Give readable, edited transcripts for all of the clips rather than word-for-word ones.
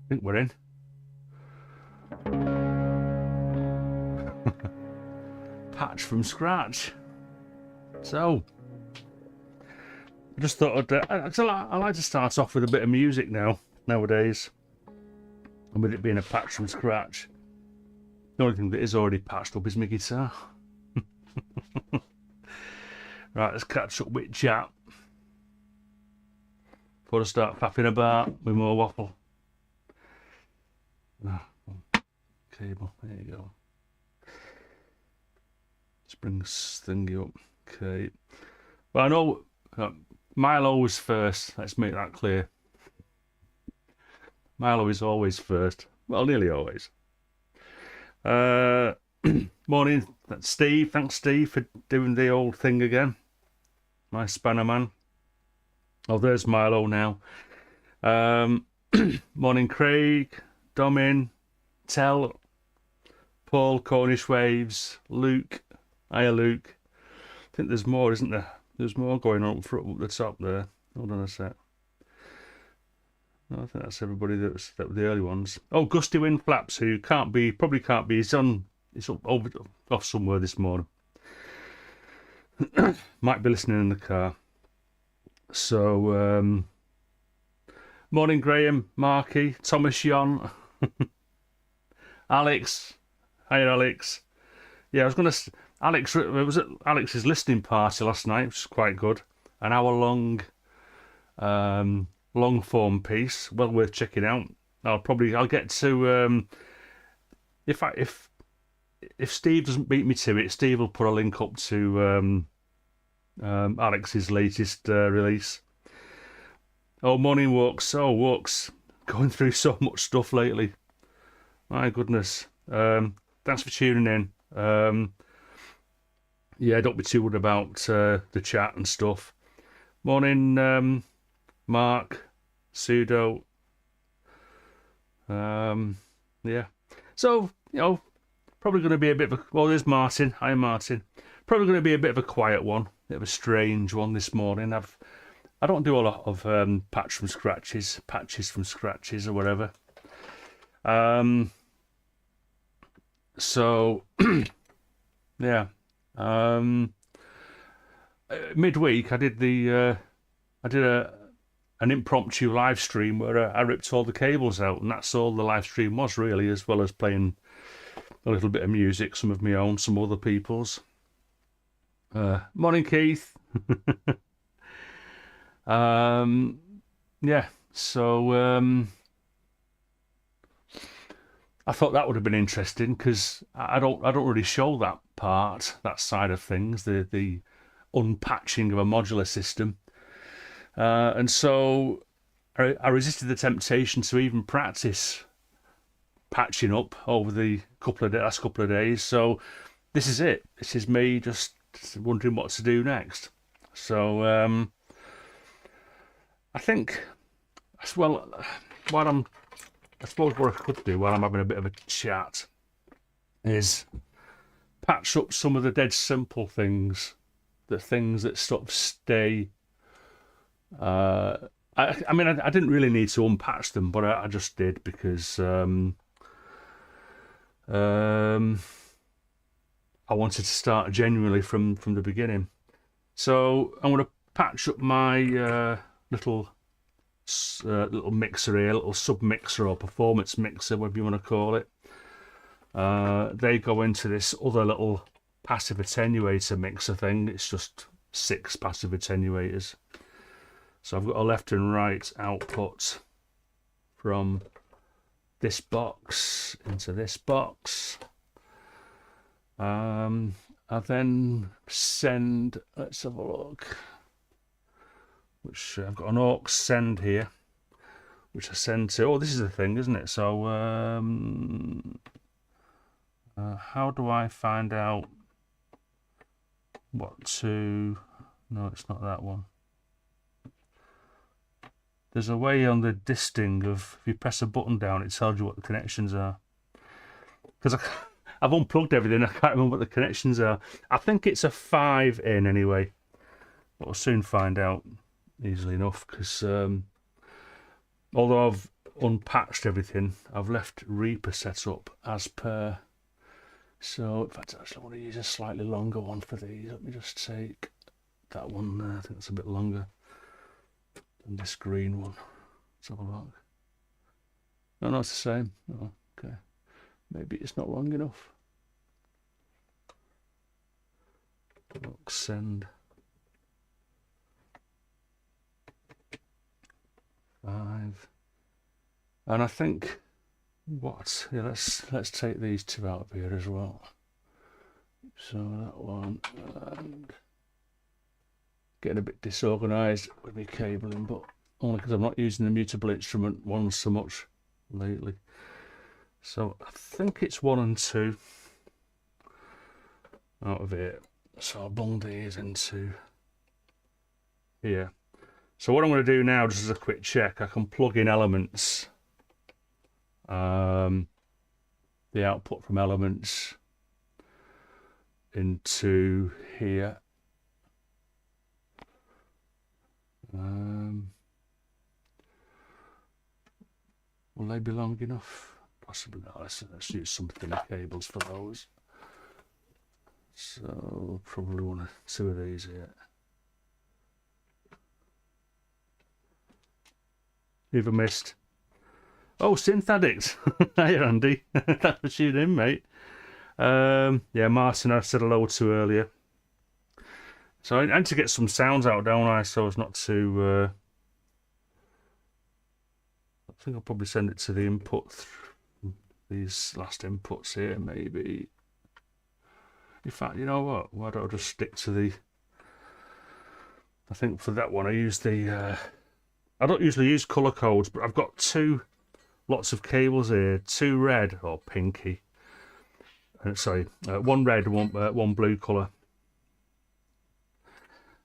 think we're in. Patch from scratch. So, I just thought I like to start off with a bit of music nowadays. And with it being a patch from scratch, the only thing that is already patched up is my guitar. Right, let's catch up with chat before I start faffing about with more waffle. Cable, there you go. Let's bring this thingy up. Okay. Well, I know Milo was first. Let's make that clear. Milo is always first. Well, nearly always. Morning, that's Steve. Thanks, Steve, for doing the old thing again. My spanner man. Oh, there's Milo now. Morning, Craig, Domin, Tell, Paul, Cornish Waves, Luke. Hiya, Luke. I think there's more, isn't there? There's more going on up the top there. Hold on a sec. I think that's everybody that were the early ones. Oh, Gusty Wind Flaps, who probably can't be. He's off somewhere this morning. Might be listening in the car. So, morning, Graham, Marky, Thomas, Yon, Alex. Hi, Alex. Yeah, I was going to. Alex, it was at Alex's listening party last night, which was quite good. An hour long, long form piece, well worth checking out. I'll get to if Steve doesn't beat me to it, Steve will put a link up to Alex's latest release. Oh, morning, Walks. Oh, Walks, going through so much stuff lately. My goodness. Thanks for tuning in. Yeah, don't be too worried about the chat and stuff. Morning, Mark, Pseudo. Yeah. So, probably going to be a bit of a... Well, there's Martin. Hi, Martin. Probably going to be a bit of a quiet one. Bit of a strange one this morning. I don't do a lot of patches from scratches or whatever. So, yeah. Midweek I did an impromptu live stream where I ripped all the cables out, and that's all the live stream was really, as well as playing a little bit of music, some of my own, some other people's. Morning, Keith. Yeah, so I thought that would have been interesting because I don't really show that side of things, the unpatching of a modular system, and so I resisted the temptation to even practice patching up over the last couple of days. So this is it. This is me just wondering what to do next. So I think, well, I suppose what I could do while I'm having a bit of a chat is patch up some of the dead simple things, the things that sort of stay. I mean, I didn't really need to unpatch them, but I just did because I wanted to start genuinely from the beginning. So I'm going to patch up my little mixer here, little sub mixer or performance mixer, whatever you want to call it. They go into this other little passive attenuator mixer thing. It's just 6 passive attenuators. So I've got a left and right output from this box into this box. I then send, let's have a look, which I've got an aux send here, which I send to, oh, this is the thing, isn't it? So how do I find out what to, no, it's not that one. There's a way on the disting of, if you press a button down, it tells you what the connections are. Because I've unplugged everything, I can't remember what the connections are. I think it's a 5 in anyway. But we'll soon find out easily enough, because although unpatched everything, I've left Reaper set up as per. So in fact, actually, I want to use a slightly longer one for these. Let me just take that one there. I think that's a bit longer than this green one. Let's have a look. No, no, it's the same. Oh, okay. Maybe it's not long enough. Look, send. 5. And I think what? Yeah, let's take these two out of here as well. So that one, and getting a bit disorganised with my cabling, but only because I'm not using the mutable instrument one so much lately. So I think it's 1 and 2 out of it. So I'll bung these into here. So what I'm going to do now, just as a quick check, I can plug in elements, the output from elements into here. Will they be long enough? Possibly not. Let's use some thinner cables for those. So probably 1 or 2 of these here. Even missed. Oh, Synth Addict. Hey, Andy. Thanks for tuning in, mate. Yeah, Martin, I said hello to earlier. So I had to get some sounds out, don't I? So as not to. I think I'll probably send it to the input. These last inputs here, maybe. In fact, you know what? Why don't I just stick to the. I think for that one, I use the. I don't usually use colour codes, but I've got lots of cables here. 2 red or pinky. Sorry, 1 red and 1 blue colour.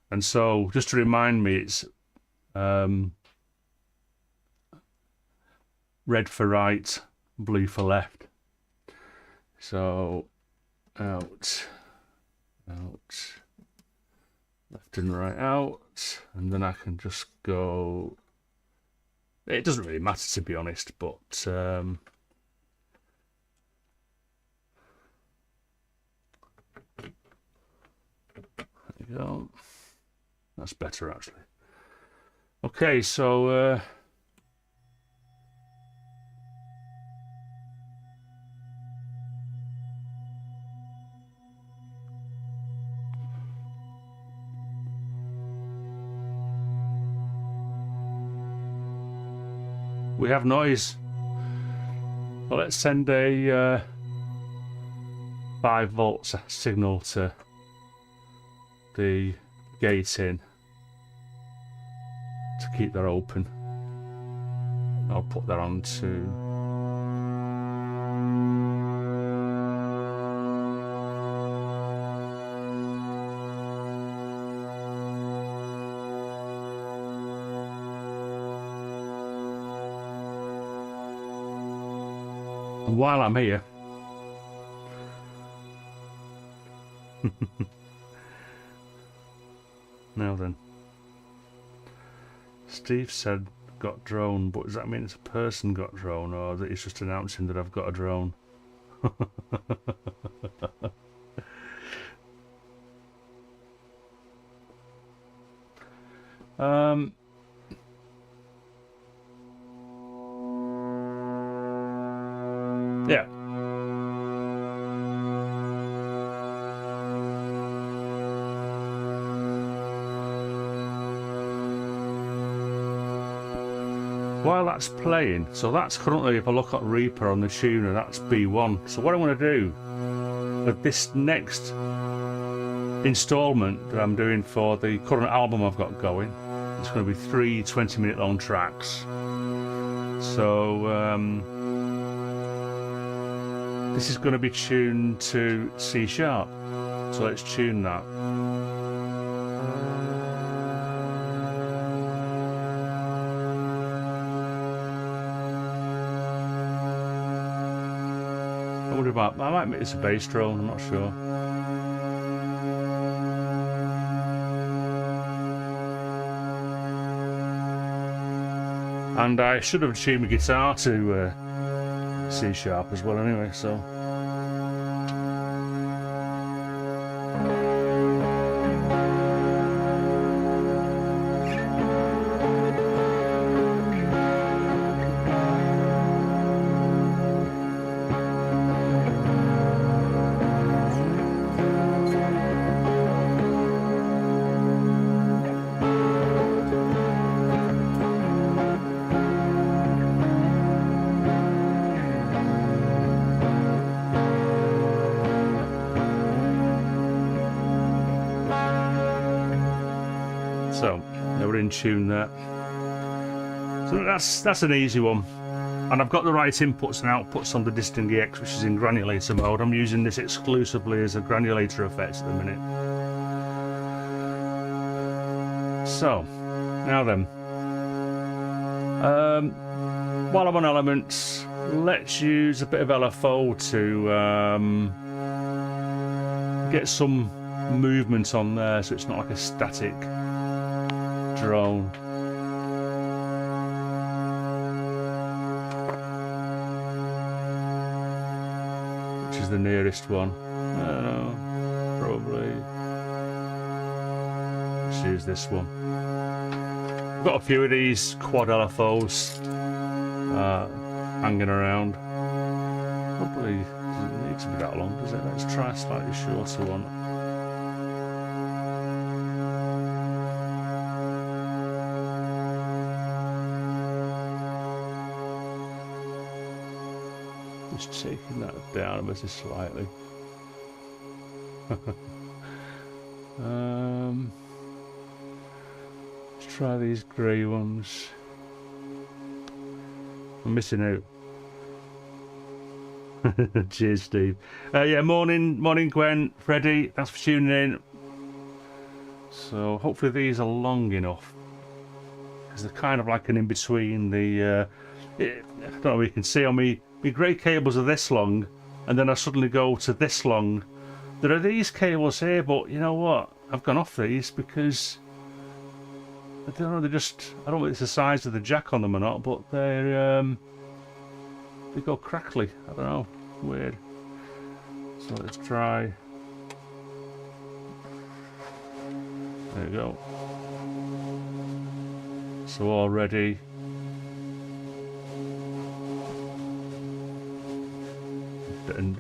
And so, just to remind me, it's red for right, blue for left. So, out, left and right out, and then I can just go. It doesn't really matter, to be honest, but there you go. That's better, actually. Okay, so we have noise. Well, let's send a 5 volts signal to the gate in to keep that open. I'll put that on to and while I'm here now then, Steve said got drone, but does that mean it's a person got drone, or that it's just announcing that I've got a drone? Yeah. While that's playing, so that's currently, if I look at Reaper on the tuner, that's B1. So what I'm going to do with this next installment that I'm doing for the current album I've got going, it's going to be 3 20-minute long tracks. So this is going to be tuned to C#. So let's tune that. I wonder about, I might make this a bass drone, I'm not sure. And I should have tuned my guitar to C sharp as well anyway, so. So, now we're in tune there. So that's an easy one. And I've got the right inputs and outputs on the Distant EX, which is in granulator mode. I'm using this exclusively as a granulator effect at the minute. So, now then. While I'm on elements, let's use a bit of LFO to get some movement on there so it's not like a static drone. Which is the nearest one? I don't know, probably. Let's use this one. I've got a few of these quad LFOs hanging around. Probably doesn't need to be that long, does it? Let's try a slightly shorter one. Just taking that down ever so slightly. Let's try these grey ones. I'm missing out. Cheers, Steve. Yeah, morning, Gwen, Freddie. Thanks for tuning in. So hopefully these are long enough, because they're kind of like an in between. The I don't know if you can see on me. My grey cables are this long, and then I suddenly go to this long. There are these cables here, but you know what? I've gone off these because I don't know. They're just, I don't know if it's the size of the jack on them or not, but they're they go crackly. I don't know. Weird. So let's try. There you go. So already.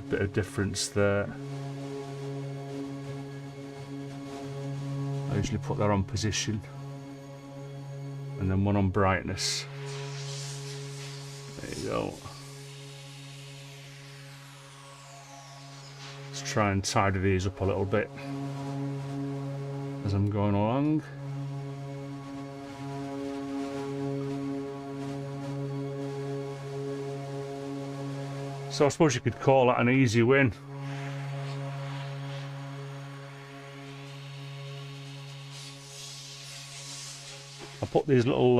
Bit of difference there. I usually put that on position and then one on brightness. There you go. Let's try and tidy these up a little bit as I'm going along. So I suppose you could call that an easy win. I put these little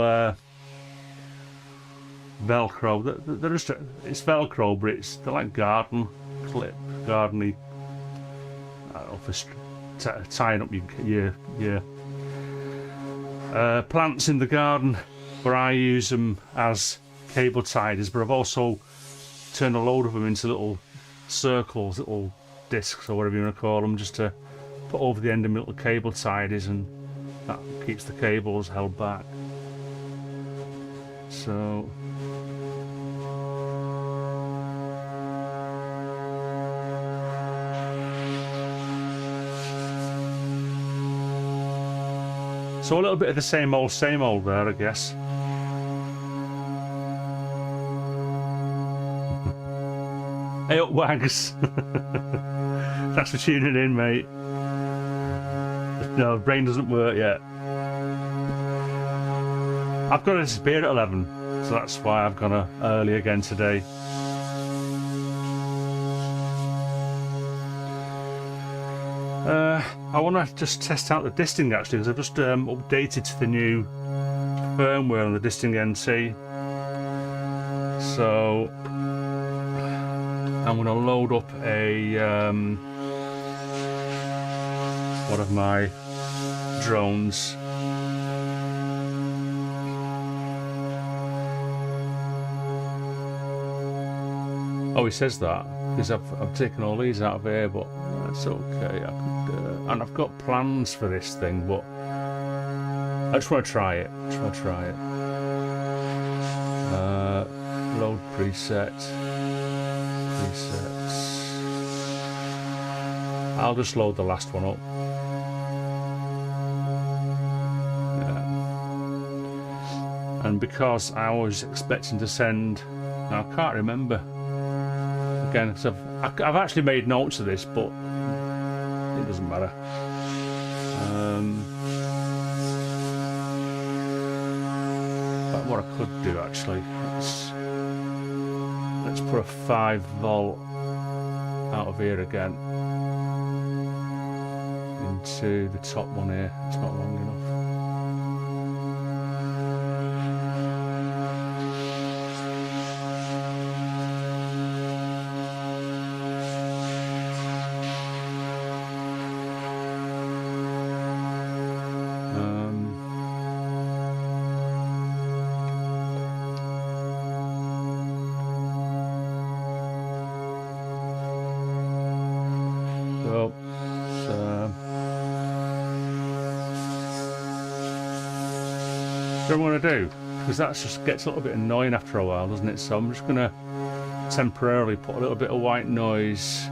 Velcro. They're just it's Velcro, but they're like garden clip, gardeny. I don't know, for tying up your plants in the garden. But I use them as cable tidies. But I've also turn a load of them into little circles, little discs or whatever you want to call them, just to put over the end of my little cable tidies, and that keeps the cables held back. So a little bit of the same old there, I guess. Hey up, Wags. Thanks for tuning in, mate. No, brain doesn't work yet. I've got to disappear at 11, so that's why I've gone early again today. I want to just test out the Disting actually, because I've just updated to the new firmware on the Disting NT. So I'm going to load up a one of my Oh, he says that because I've taken all these out of here, but that's okay. I could, and I've got plans for this thing, but I just want to try it. Load presets. I'll just load the last one up. Yeah. And because I was expecting to send, I can't remember. Again, because I've actually made notes of this, but it doesn't matter. But what I could do actually, let's put a 5 volt out of here again into the top one here. It's not long enough. What I'm going to do, because that just gets a little bit annoying after a while, doesn't it? So I'm just going to temporarily put a little bit of white noise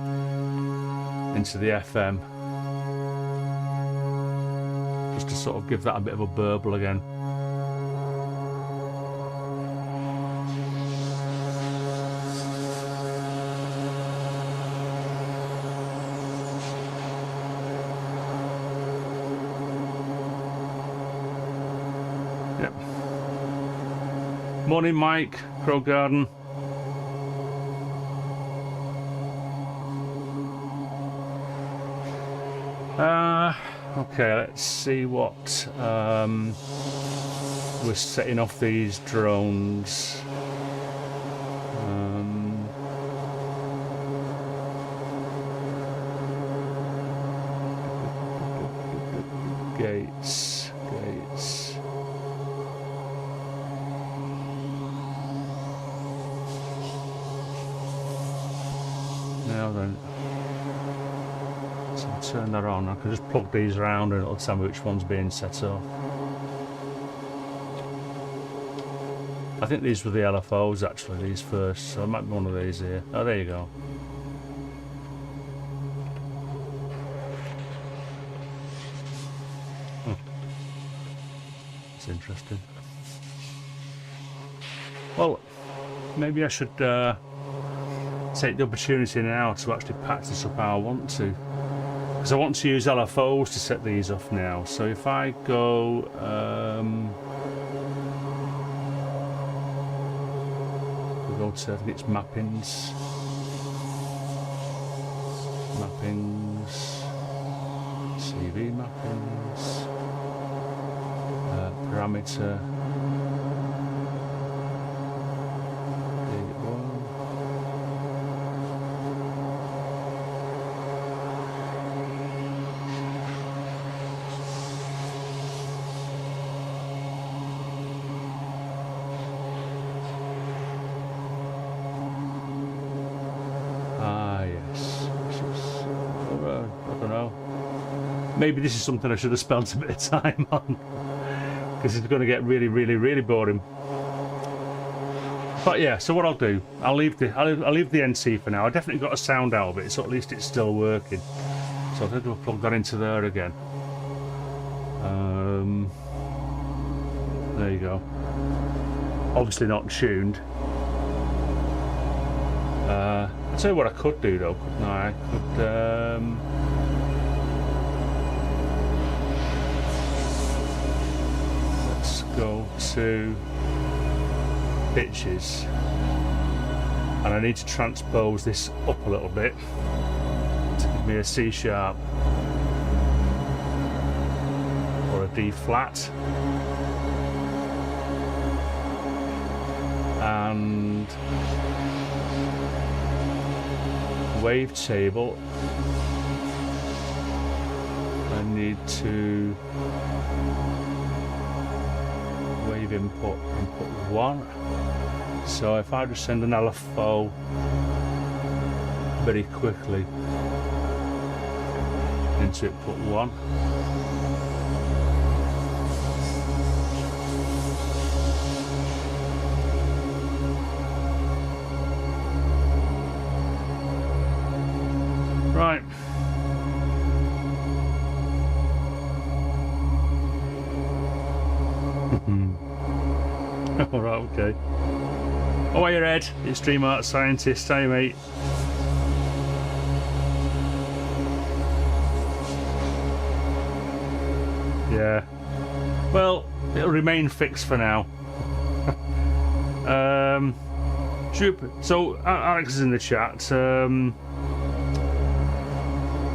into the FM, just to sort of give that a bit of a burble again. Yep. Morning, Mike, Crow Garden. Okay, let's see what we're setting off these drones. Gates. Now then, so I'll turn that on. I can just plug these around and it'll tell me which one's being set off. I think these were the LFOs actually, these first, so it might be one of these here. Oh, there you go. It's interesting. Well, maybe I should take the opportunity now to actually patch this up how I want to, because I want to use LFOs to set these off now. So if I go we go to, I think it's mappings, CV mappings, parameter. Maybe this is something I should have spent a bit of time on, because it's going to get really boring. But yeah, so what I'll do, I'll leave the NC for now. I definitely got a sound out of it, so at least it's still working. So I'm going to plug that into there again. There you go. Obviously not tuned. I'll tell you what I could do though, couldn't I? I could go to pitches, and I need to transpose this up a little bit to give me a C sharp or a D flat, and wavetable I need to wave input 1. So if I just send an LFO very quickly. Into it, put one. Right. Alright, okay. Oh, you're Ed. It's Dream Art Scientist. Hey, mate. Yeah. Well, it'll remain fixed for now. So, Alex is in the chat.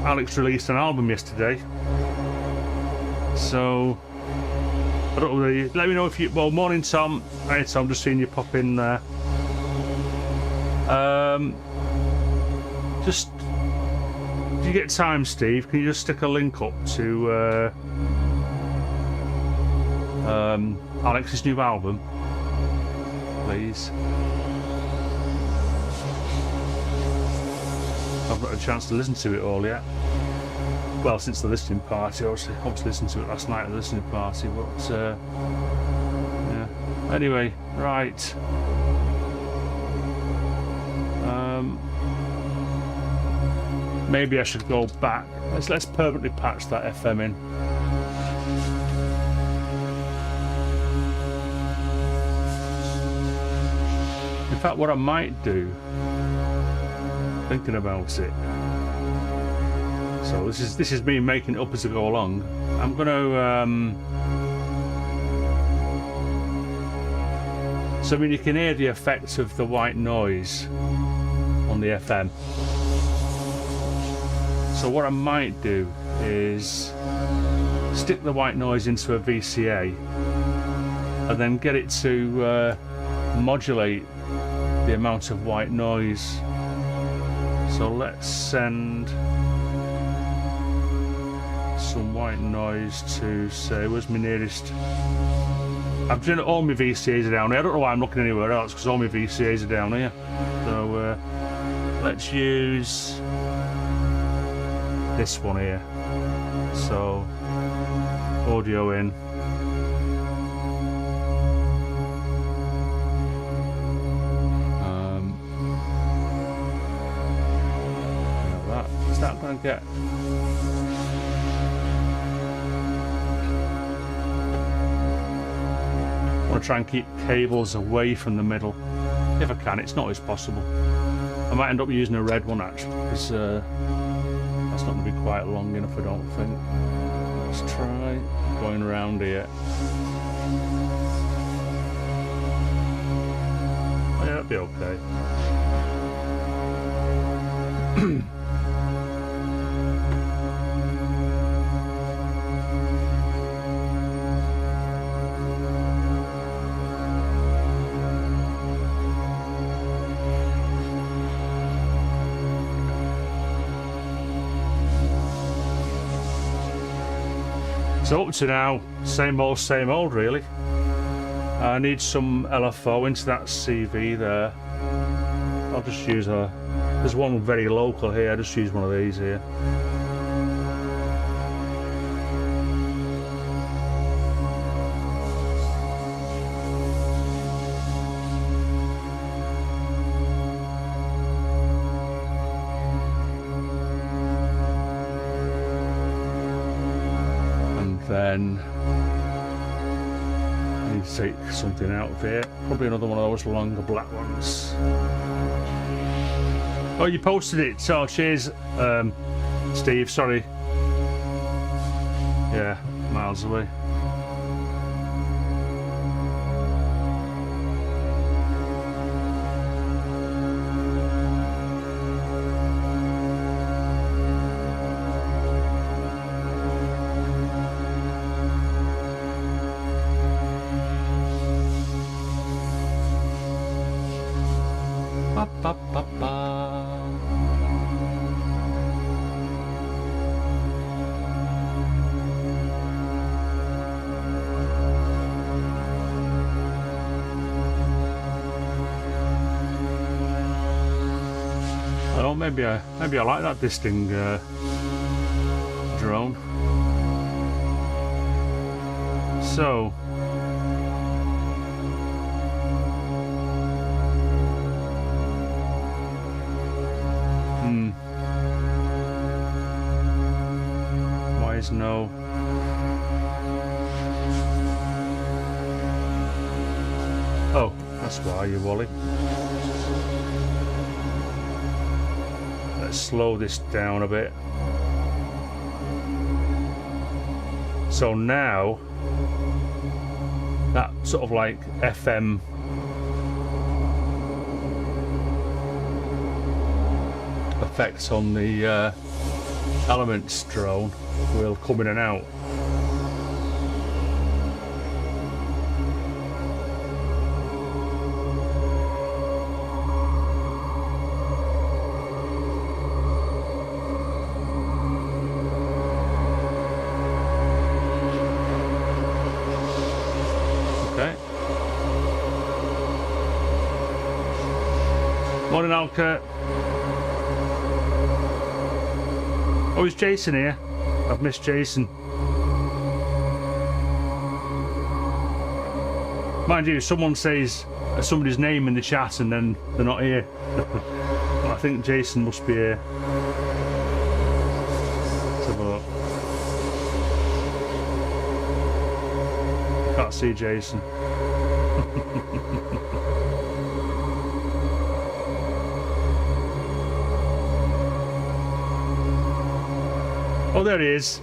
Alex released an album yesterday. So, I don't know, let me know if you... Well, morning, Tom. Hey, Tom, just seeing you pop in there. Just... If you get time, Steve, can you just stick a link up to Alex's new album, please? I've not had a chance to listen to it all yet. Well, since the listening party, obviously listened to it last night at the listening party, but yeah. Anyway, right. Maybe I should go back. Let's permanently patch that FM in. In fact, what I might do, thinking about it. So this is me making it up as I go along. I'm gonna so I mean, you can hear the effect of the white noise on the FM. So what I might do is stick the white noise into a VCA and then get it to modulate the amount of white noise. So let's send some white noise to, say, where's my nearest? I've done all my VCAs are down here. I don't know why I'm looking anywhere else because all my VCAs are down here. So let's use this one here. So audio in. Is that going to get? I want to try and keep cables away from the middle if I can. It's not always possible. I might end up using a red one actually because that's not going to be quite long enough, I don't think. Let's try going around here. Oh, yeah, that'd be okay. So up to now, same old really. I need some LFO into that CV there. I'll just use there's one very local here, I just use one of these here. Then I need to take something out of here. Probably another one of those longer black ones. Oh, you posted it. So cheers, Steve. Sorry. Yeah, miles away. maybe I like that disting drone. So why is no? Oh, that's why, you Wally. Let's slow this down a bit. So now that sort of like FM effects on the Elements drone will come in and out. Morning, Alka. Oh, is Jason here? I've missed Jason. Mind you, someone says somebody's name in the chat and then they're not here. Well, I think Jason must be here. Let's have a look. Can't see Jason. Oh, there he is.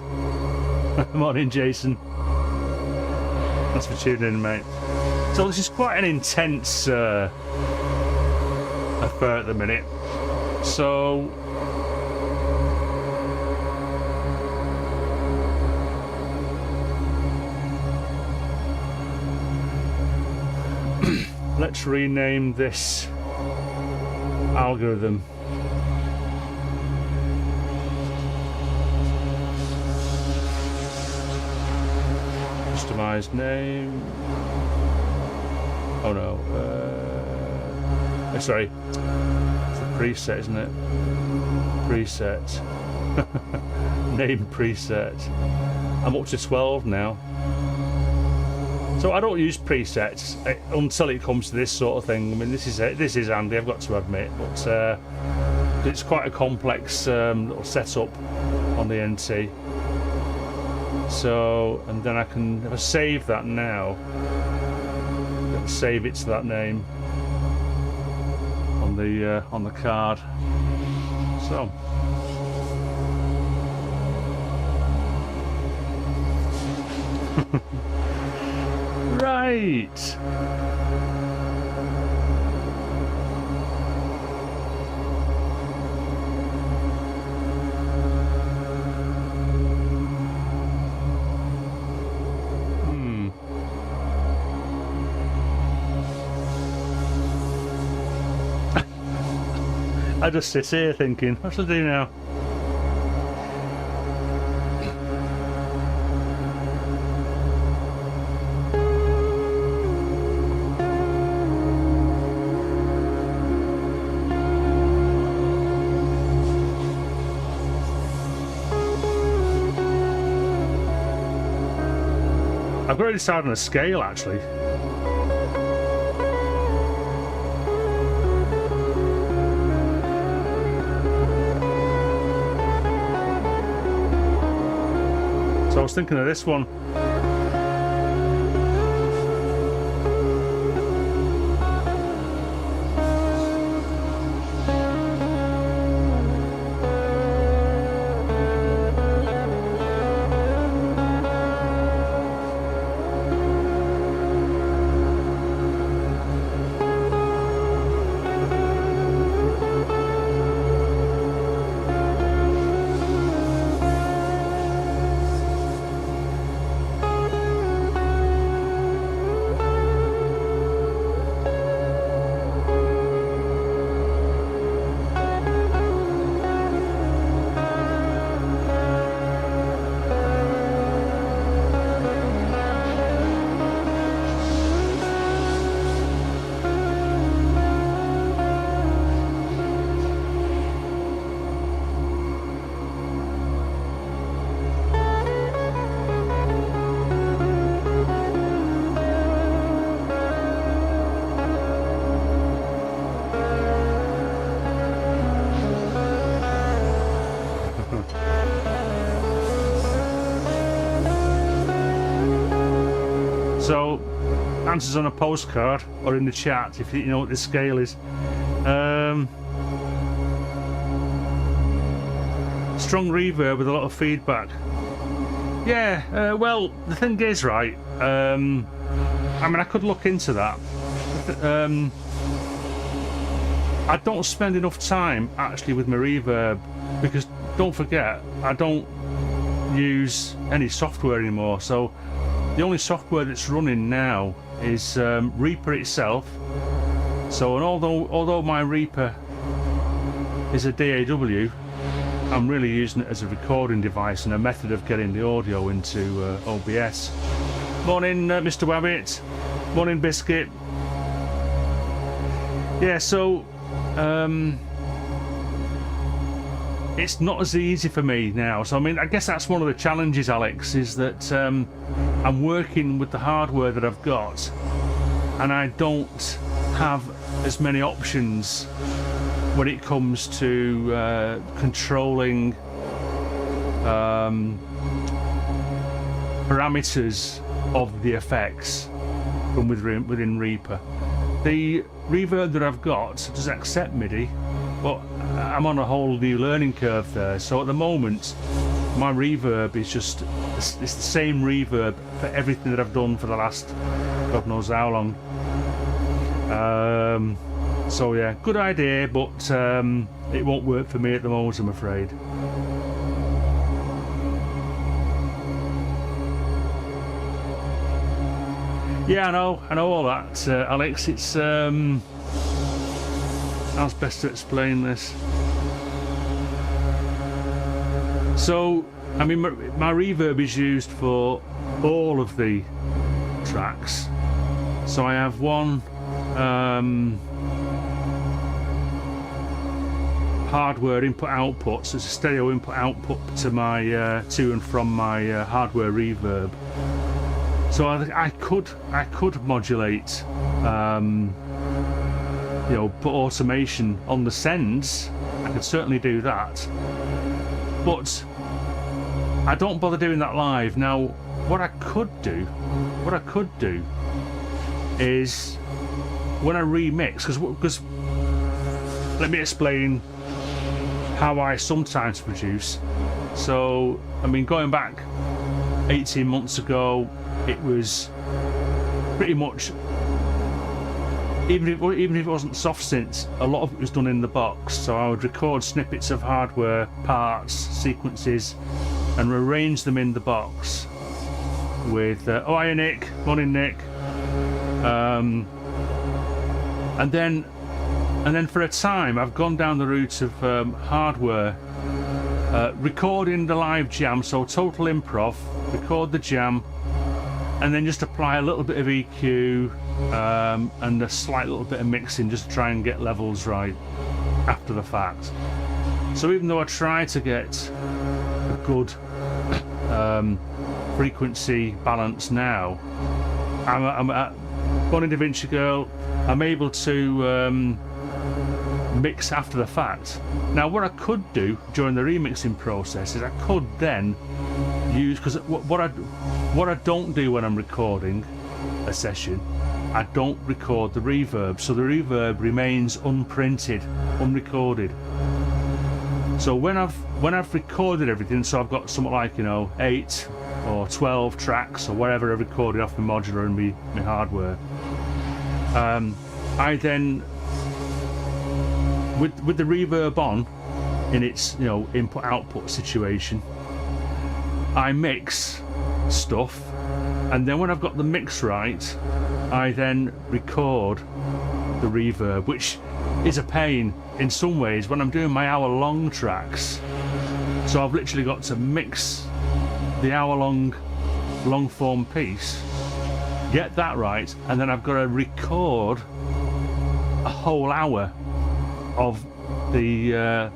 Morning, Jason. Thanks for tuning in, mate. So this is quite an intense affair at the minute. So let's rename this algorithm. Customized name. Oh no. Sorry. It's a preset, isn't it? Preset. Name preset. I'm up to 12 now. So I don't use presets until it comes to this sort of thing. I mean, this is handy, I've got to admit, but it's quite a complex little setup on the NT. So, and then I can, if I save that now, save it to that name on the card. So. Right. I just sit here thinking, what should I do now? I've got to decide on a scale, actually. So I was thinking of this one. So answers on a postcard or in the chat if you know what the scale is. Strong reverb with a lot of feedback. Yeah, well, the thing is, right, I mean, I could look into that. I don't spend enough time actually with my reverb, because don't forget, I don't use any software anymore. So the only software that's running now is Reaper itself. So, and although my Reaper is a DAW, I'm really using it as a recording device and a method of getting the audio into OBS. Morning, Mr. Wabbit. Morning, Biscuit. Yeah, so it's not as easy for me now. So I mean, I guess that's one of the challenges, Alex, is that I'm working with the hardware that I've got, and I don't have as many options when it comes to controlling parameters of the effects from within Reaper. The reverb that I've got does accept MIDI, but I'm on a whole new learning curve there. So at the moment, my reverb is just, it's the same reverb for everything that I've done for the last God knows how long. So yeah, good idea, but it won't work for me at the moment, I'm afraid. Yeah, I know all that, Alex. It's how's best to explain this? So, I mean, my reverb is used for all of the tracks. So I have one hardware input output, so it's a stereo input output to my to and from my hardware reverb. So I could modulate, you know, put automation on the sends. I could certainly do that, but I don't bother doing that live. Now, what I could do is when I remix, because let me explain how I sometimes produce. So, I mean, going back 18 months ago, it was pretty much, even if it wasn't soft synths, a lot of it was done in the box. So I would record snippets of hardware parts, sequences, and arrange them in the box with oh, hiya Nick, morning Nick. And then for a time I've gone down the route of hardware, recording the live jam, so total improv, record the jam, and then just apply a little bit of EQ and a slight little bit of mixing just to try and get levels right after the fact. So even though I try to get a good frequency balance now, I'm at Bonnie Da Vinci Girl, I'm able to mix after the fact. Now what I could do during the remixing process is I could then use, because what I don't do when I'm recording a session, I don't record the reverb, so the reverb remains unprinted, unrecorded. So when I've recorded everything, so I've got something like, you know, 8 or 12 tracks or whatever I've recorded off my modular and my hardware, I then, with the reverb on in its, you know, input output situation, I mix stuff, and then when I've got the mix right, I then record the reverb, which is a pain in some ways when I'm doing my hour-long tracks. So I've literally got to mix the hour-long long-form piece, get that right, and then I've got to record a whole hour of the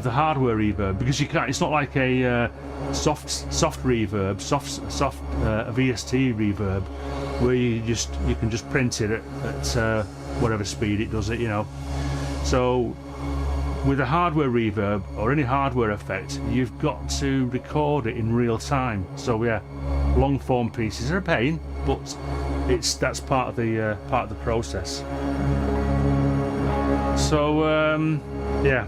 hardware reverb, because you can't. It's not like a soft reverb, a VST reverb, where you can just print it at whatever speed it does it, you know. So with a hardware reverb or any hardware effect, you've got to record it in real time. So yeah, long form pieces are a pain, but that's part of the process. So yeah.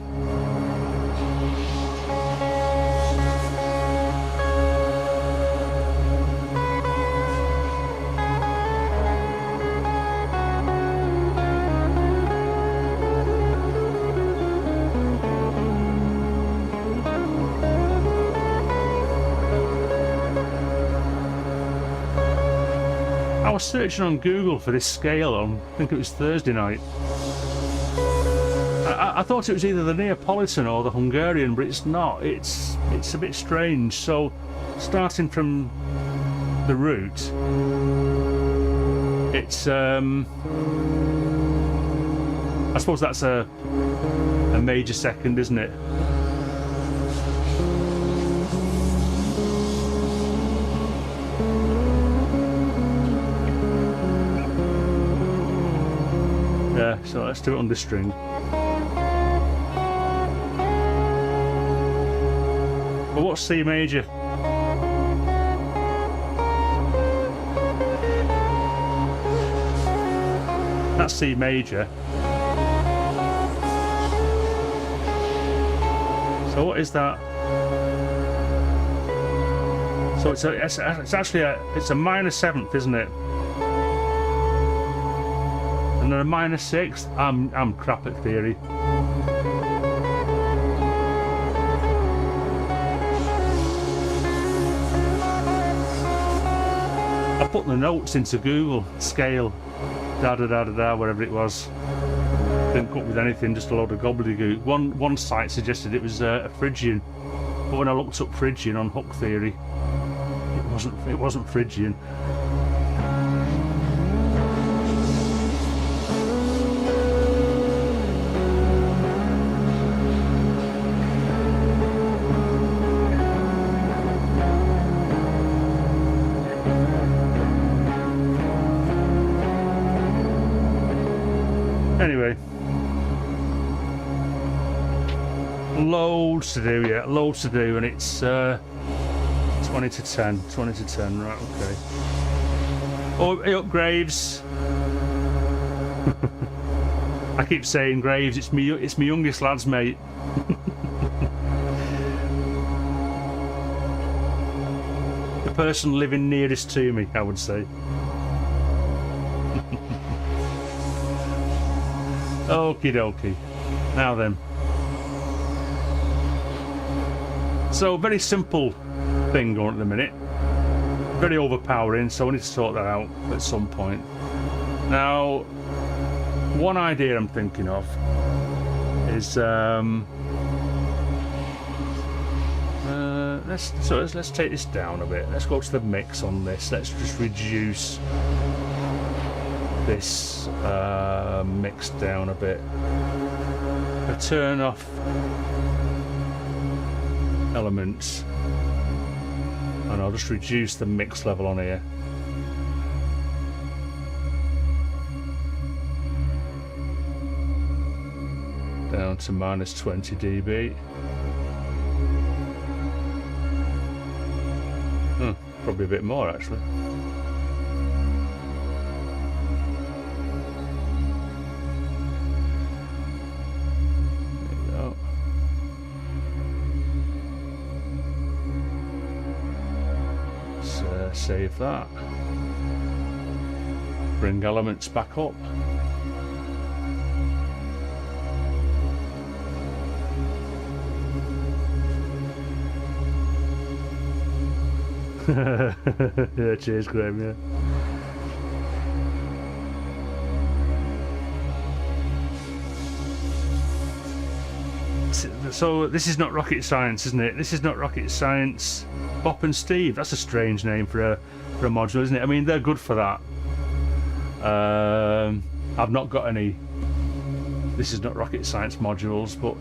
I was searching on Google for this scale on, I think it was Thursday night. I thought it was either the Neapolitan or the Hungarian, but it's not. It's a bit strange. So, starting from the root, it's I suppose that's a major second, isn't it? Yeah, so let's do it on this string. Well, what's C major? That's C major. So what is that? So it's actually a minor seventh, isn't it? And then a minor sixth. I'm crap at theory. I put the notes into Google, scale, whatever it was. Didn't come up with anything, just a load of gobbledygook. One site suggested it was a Phrygian, but when I looked up Phrygian on hook theory, it wasn't Phrygian. Anyway, loads to do, yeah, loads to do, and it's 20 to 10, right, okay. Oh, hey up, Graves. I keep saying Graves, it's me youngest lad's mate. The person living nearest to me, I would say. Okie dokie. Now then. So, very simple thing going at the minute. Very overpowering, so I need to sort that out at some point. Now, one idea I'm thinking of is let's take this down a bit. Let's go to the mix on this. Let's just reduce this mix down a bit. I turn off elements and I'll just reduce the mix level on here. Down to minus 20 dB. Probably a bit more actually. Save that. Bring elements back up. Yeah, cheers, Graham, yeah. So this is not rocket science, isn't it? This is not rocket science. Bop and Steve, that's a strange name for a module, isn't it? I mean, they're good for that. I've not got any this is not rocket science modules, but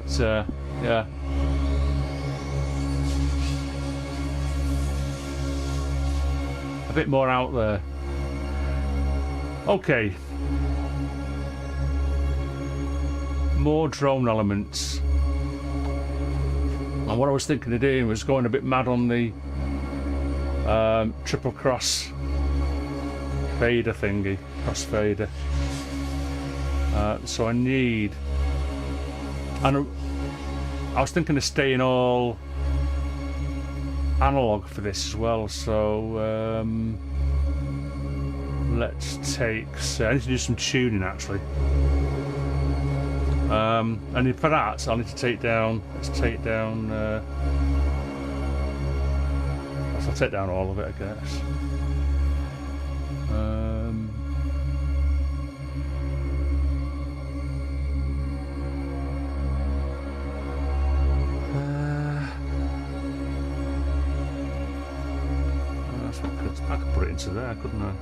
yeah. A bit more out there. Okay. More drone elements. And what I was thinking of doing was going a bit mad on the triple cross fader thingy, cross fader. So I need, and I was thinking of staying all analog for this as well. So let's take. I need to do some tuning actually. And for that, I'll need to take down. Let's take down. I'll take down all of it, I guess. I could put it into there, couldn't I?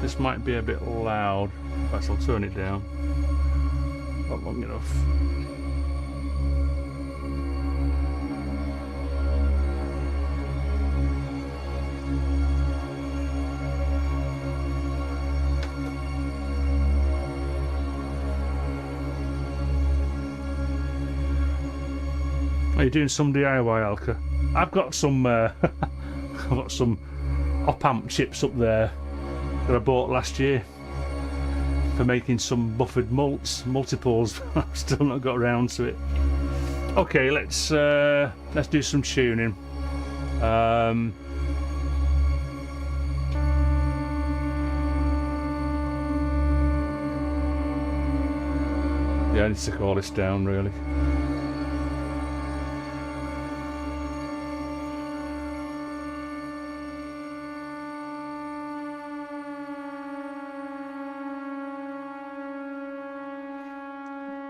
This might be a bit loud. Perhaps I'll turn it down. Not long enough. Are you doing some DIY, Alka? I've got some. I've got some op-amp chips up there that I bought last year for making some buffered multiples. I've still not got around to it. Okay, let's do some tuning. Yeah, I need to take all this down really.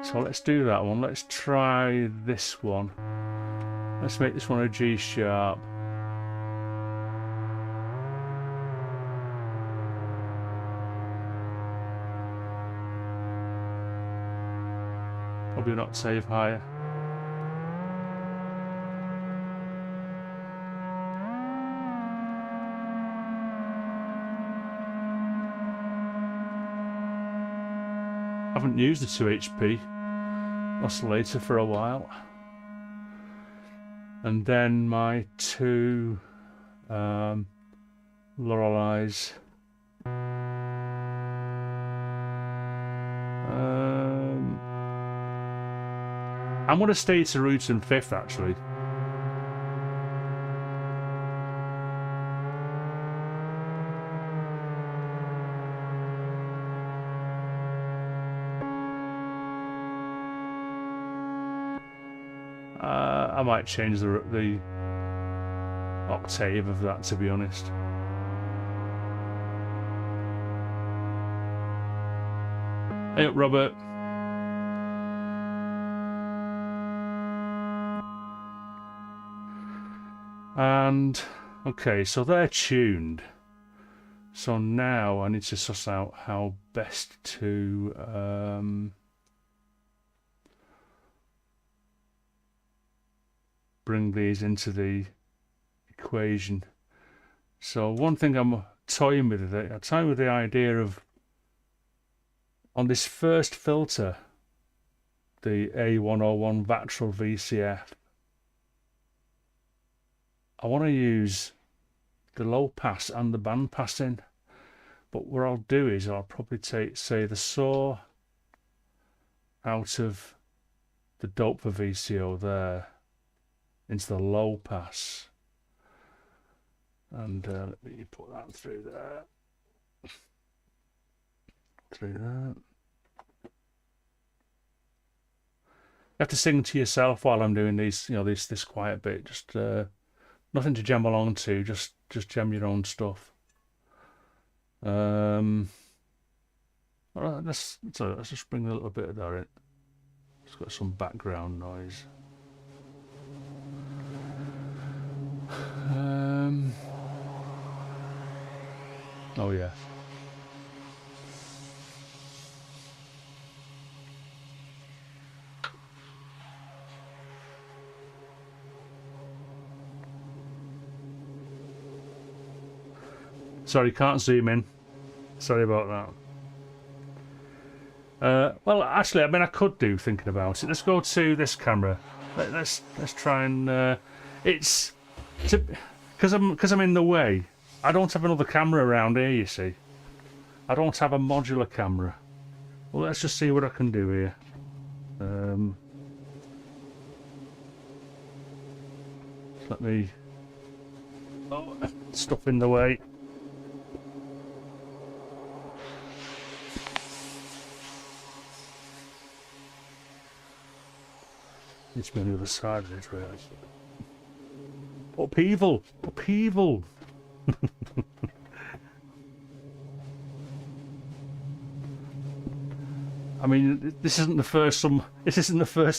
So let's do that one. Let's try this one. Let's make this one a G sharp. Probably an octave higher. I haven't used the 2 HP oscillator for a while. And then my 2 Lorelei's. I'm going to stay to root and fifth actually. I might change the octave of that, to be honest. Hey up, Robert. And okay, so they're tuned. So now I need to suss out how best to bring these into the equation. So one thing I'm toying with the idea of, on this first filter, the A101 Vatral VCF, I want to use the low pass and the band pass in, but what I'll do is I'll probably take, say, the saw out of the dope for VCO there into the low pass, and let me put that through there, through that. You have to sing to yourself while I'm doing these, you know, this quiet bit. Just nothing to jam along to. Just jam your own stuff. All right, let's just bring a little bit of that in. It's got some background noise. Oh yeah. Sorry, can't zoom in. Sorry about that. Well, actually, I mean, I could do, thinking about it. Let's go to this camera. Let's try and. It's because I'm in the way. I don't have another camera around here, you see. I don't have a modular camera. Well, let's just see what I can do here. Let me... Oh, stuff in the way. Needs to be on the other side of this, really. Upheaval! Upheaval! I mean, this isn't the first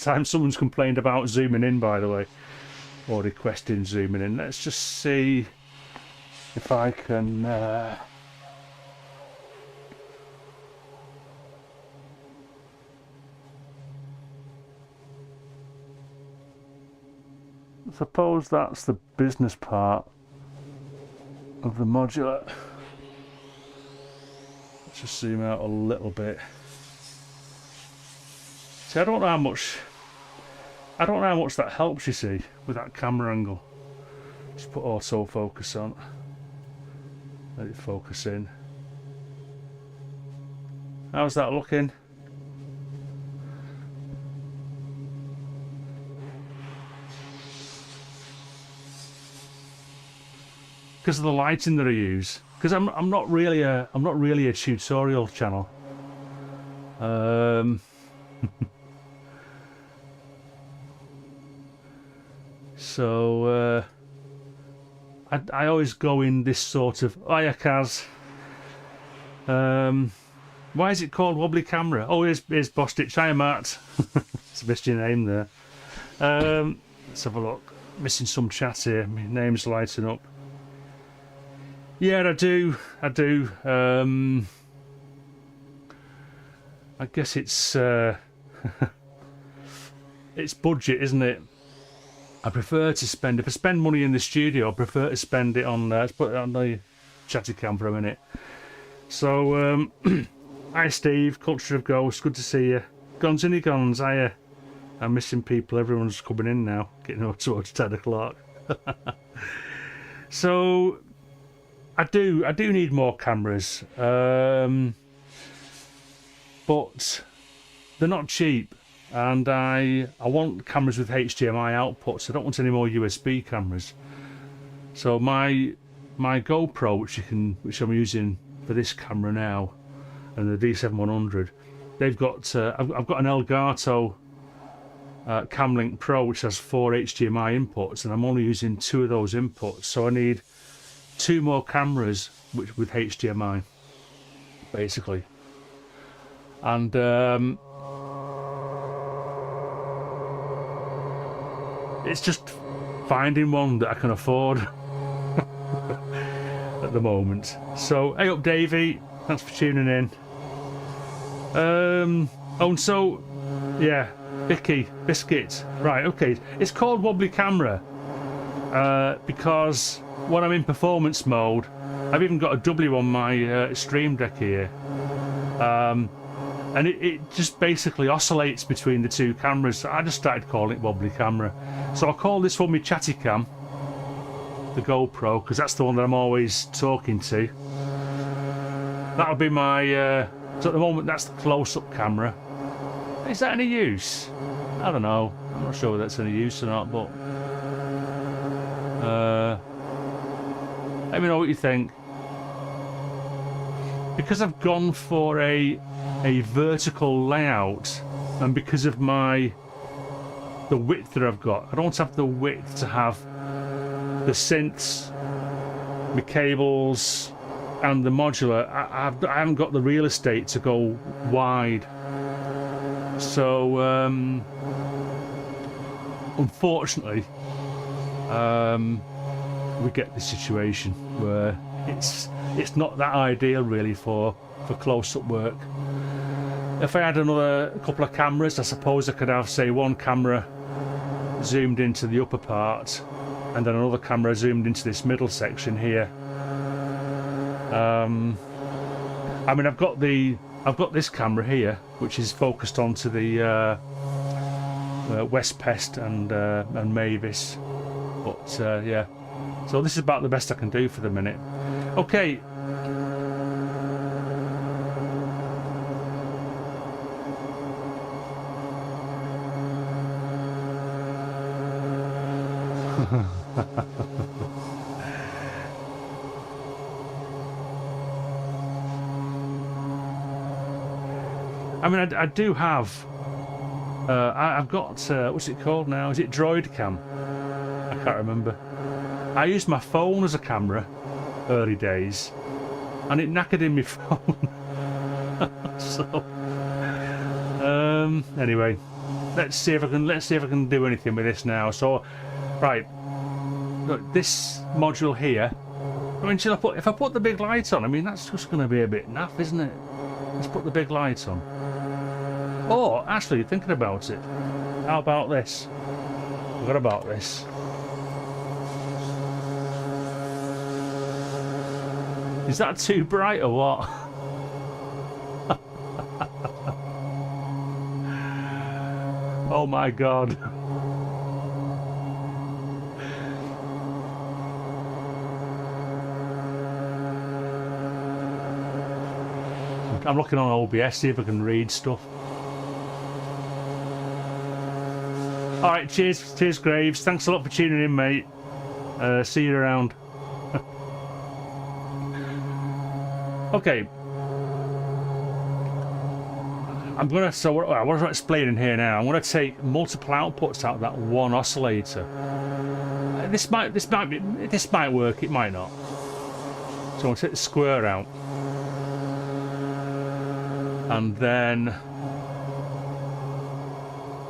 time someone's complained about zooming in, by the way, or requesting zooming in. Let's just see if I can. I suppose that's the business part of the modular. Let's just zoom out a little bit. See, I don't know how much that helps, you see, with that camera angle. Just put autofocus on. Let it focus in. How's that looking? Because of the lighting that I use. Because I'm not really a tutorial channel. So I always go in this sort of hiya Kaz. Why is it called wobbly camera? Oh, here's Bostitch. Hiya Matt. It's missed your name there. Let's have a look. Missing some chat here. My name's lighting up. Yeah, I do. I guess it's it's budget, isn't it? I prefer to spend, if I spend money in the studio, I prefer to spend it on, let's put it on the chatty cam for a minute. So, hi Steve, Culture of Ghosts, good to see you. Gons in Gons, hiya. I'm missing people, everyone's coming in now, getting up towards 10 o'clock. So, I do need more cameras, but they're not cheap. And I want cameras with HDMI outputs. I don't want any more USB cameras. So my GoPro, which I'm using for this camera now, and the D7100, they've got I've got an Elgato Camlink Pro which has 4 HDMI inputs, and I'm only using 2 of those inputs. So I need 2 more cameras with HDMI, basically. And it's just finding one that I can afford at the moment. So, hey up Davey, thanks for tuning in. Oh, and so, yeah, Vicky, Biscuit, right, okay. It's called wobbly camera because when I'm in performance mode, I've even got a W on my Stream Deck here. And it just basically oscillates between the 2 cameras. So I just started calling it wobbly camera. So I'll call this one my chatty cam, the GoPro, because that's the one that I'm always talking to. That'll be my, so at the moment that's the close-up camera. Is that any use? I don't know. I'm not sure whether that's any use or not, but let me know what you think. Because I've gone for a vertical layout, and because of the width that I've got, I don't have the width to have the synths, my cables, and the modular. I haven't got the real estate to go wide. So unfortunately, we get this situation where it's not that ideal really for close-up work. If I had a couple of cameras, I suppose I could have, say, one camera zoomed into the upper part, and then another camera zoomed into this middle section here. I mean, I've got this camera here, which is focused onto the West Pest and Mavis, but yeah, So this is about the best I can do for the minute. Okay. I mean, I do have. I've got what's it called now? Is it Droid Cam? I can't remember. I used my phone as a camera early days, and it knackered in my phone. So, anyway, let's see if I can do anything with this now. So, right, look, this module here. I mean, if I put the big light on? I mean, that's just going to be a bit naff, isn't it? Let's put the big light on. Oh, actually, thinking about it, how about this? What about this? Is that too bright or what? Oh my god. I'm looking on OBS, see if I can read stuff. Alright, cheers Graves. Thanks a lot for tuning in, mate. See you around. Okay. What I'm explaining here now, I'm gonna take multiple outputs out of that one oscillator. This might work, it might not. So I'm gonna take the square out. And then I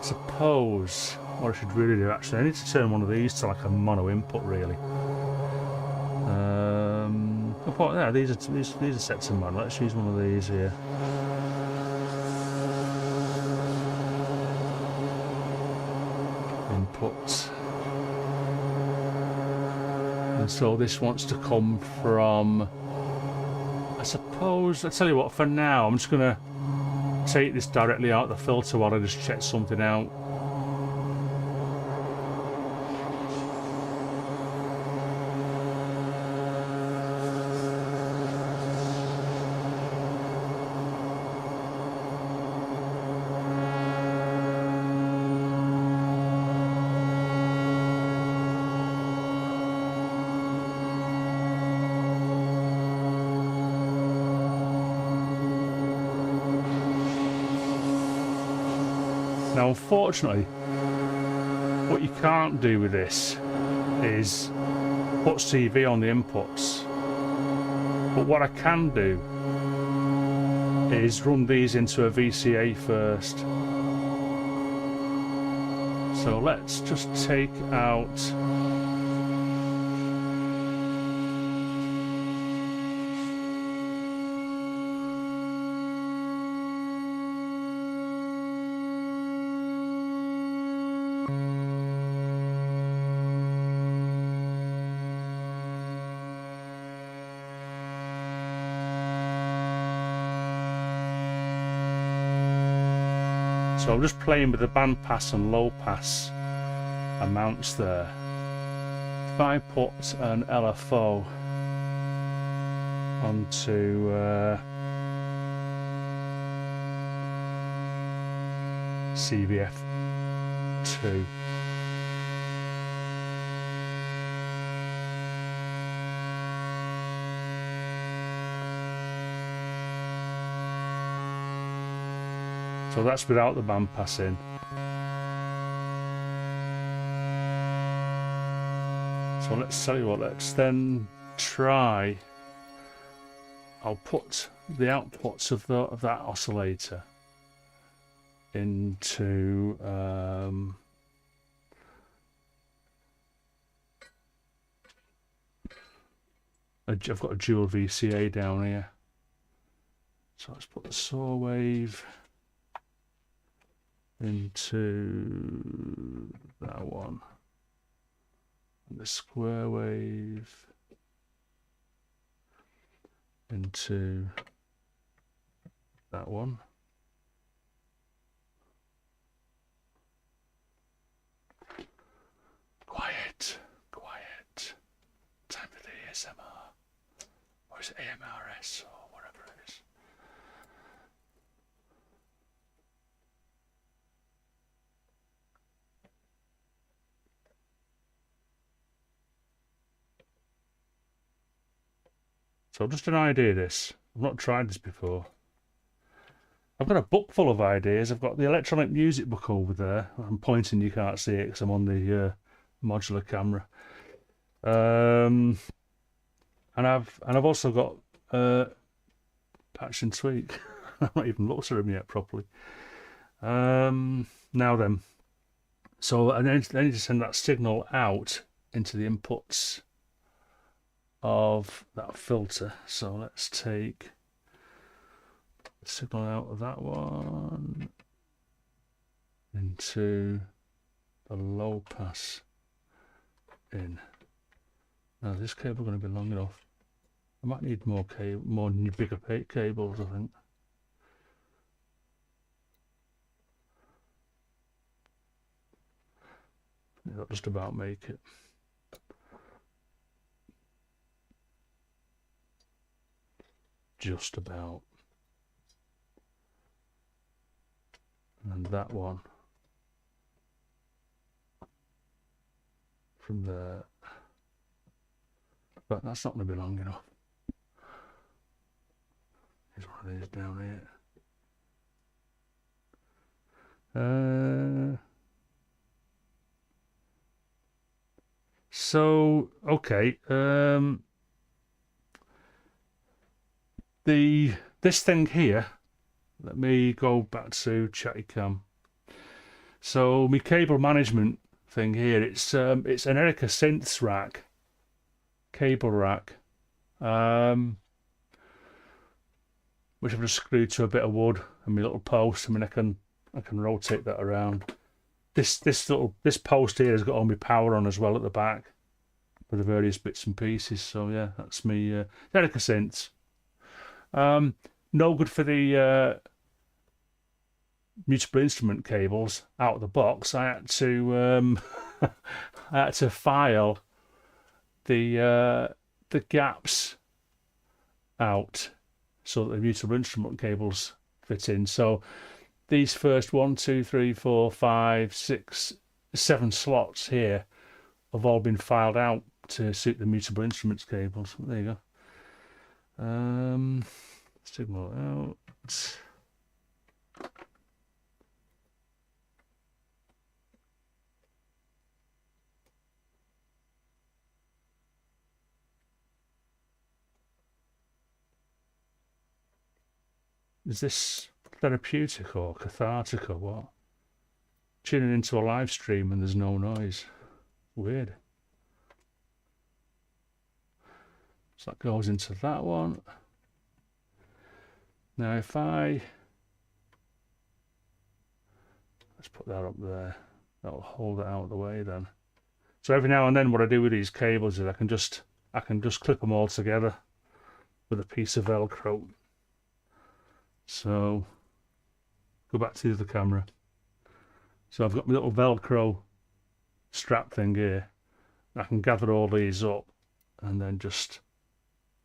suppose what I should really do, actually, I need to turn one of these to like a mono input, really. Yeah, these are set to mono. Let's use one of these here. Input. And so this wants to come from, I suppose, I'll tell you what, for now I'm just gonna take this directly out the filter while I just check something out. Now, unfortunately, what you can't do with this is put CV on the inputs. But what I can do is run these into a VCA first. So let's just take out So I'm just playing with the bandpass and low pass amounts there. If I put an LFO onto CVF2, so that's without the bandpass in. So let's tell you what, let's then try. I'll put the outputs of that oscillator into I've got a dual VCA down here. So let's put the saw wave into that one, and the square wave into that one. Quiet. ASMR. Or is it AMRS or whatever it is? So just an idea this. I've not tried this before. I've got a book full of ideas. I've got the electronic music book over there. I'm pointing, you can't see it because I'm on the modular camera. And I've also got Patch and Tweak. I've not even looked at them yet properly. Now then, so I need to send that signal out into the inputs of that filter. So let's take the signal out of that one into the low pass in. Now is this cable going to be long enough? I might need more cable, more bigger cables, I think. That'll just about make it. Just about. And that one from there. But that's not going to be long enough. There's one of these down here. So okay, this thing here. Let me go back to chatty cam. So my cable management thing here. It's an Erica Synths rack, cable rack, which I've just screwed to a bit of wood and my little post. I mean, I can rotate that around. This post here has got all my power on as well at the back for the various bits and pieces. So yeah, that's me Erica Synths. No good for the mutable instrument cables out of the box. I had to I had to file the gaps out so that the mutable instrument cables fit in. So these first 1, 2, 3, 4, 5, 6, 7 slots here have all been filed out to suit the mutable instruments cables. There you go. Signal out. Is this therapeutic or cathartic or what? Tuning into a live stream and there's no noise. Weird. So that goes into that one. Now if let's put that up there, that'll hold it out of the way then. So every now and then what I do with these cables is I can just clip them all together with a piece of Velcro. So go back to the camera. So I've got my little Velcro strap thing here. I can gather all these up and then just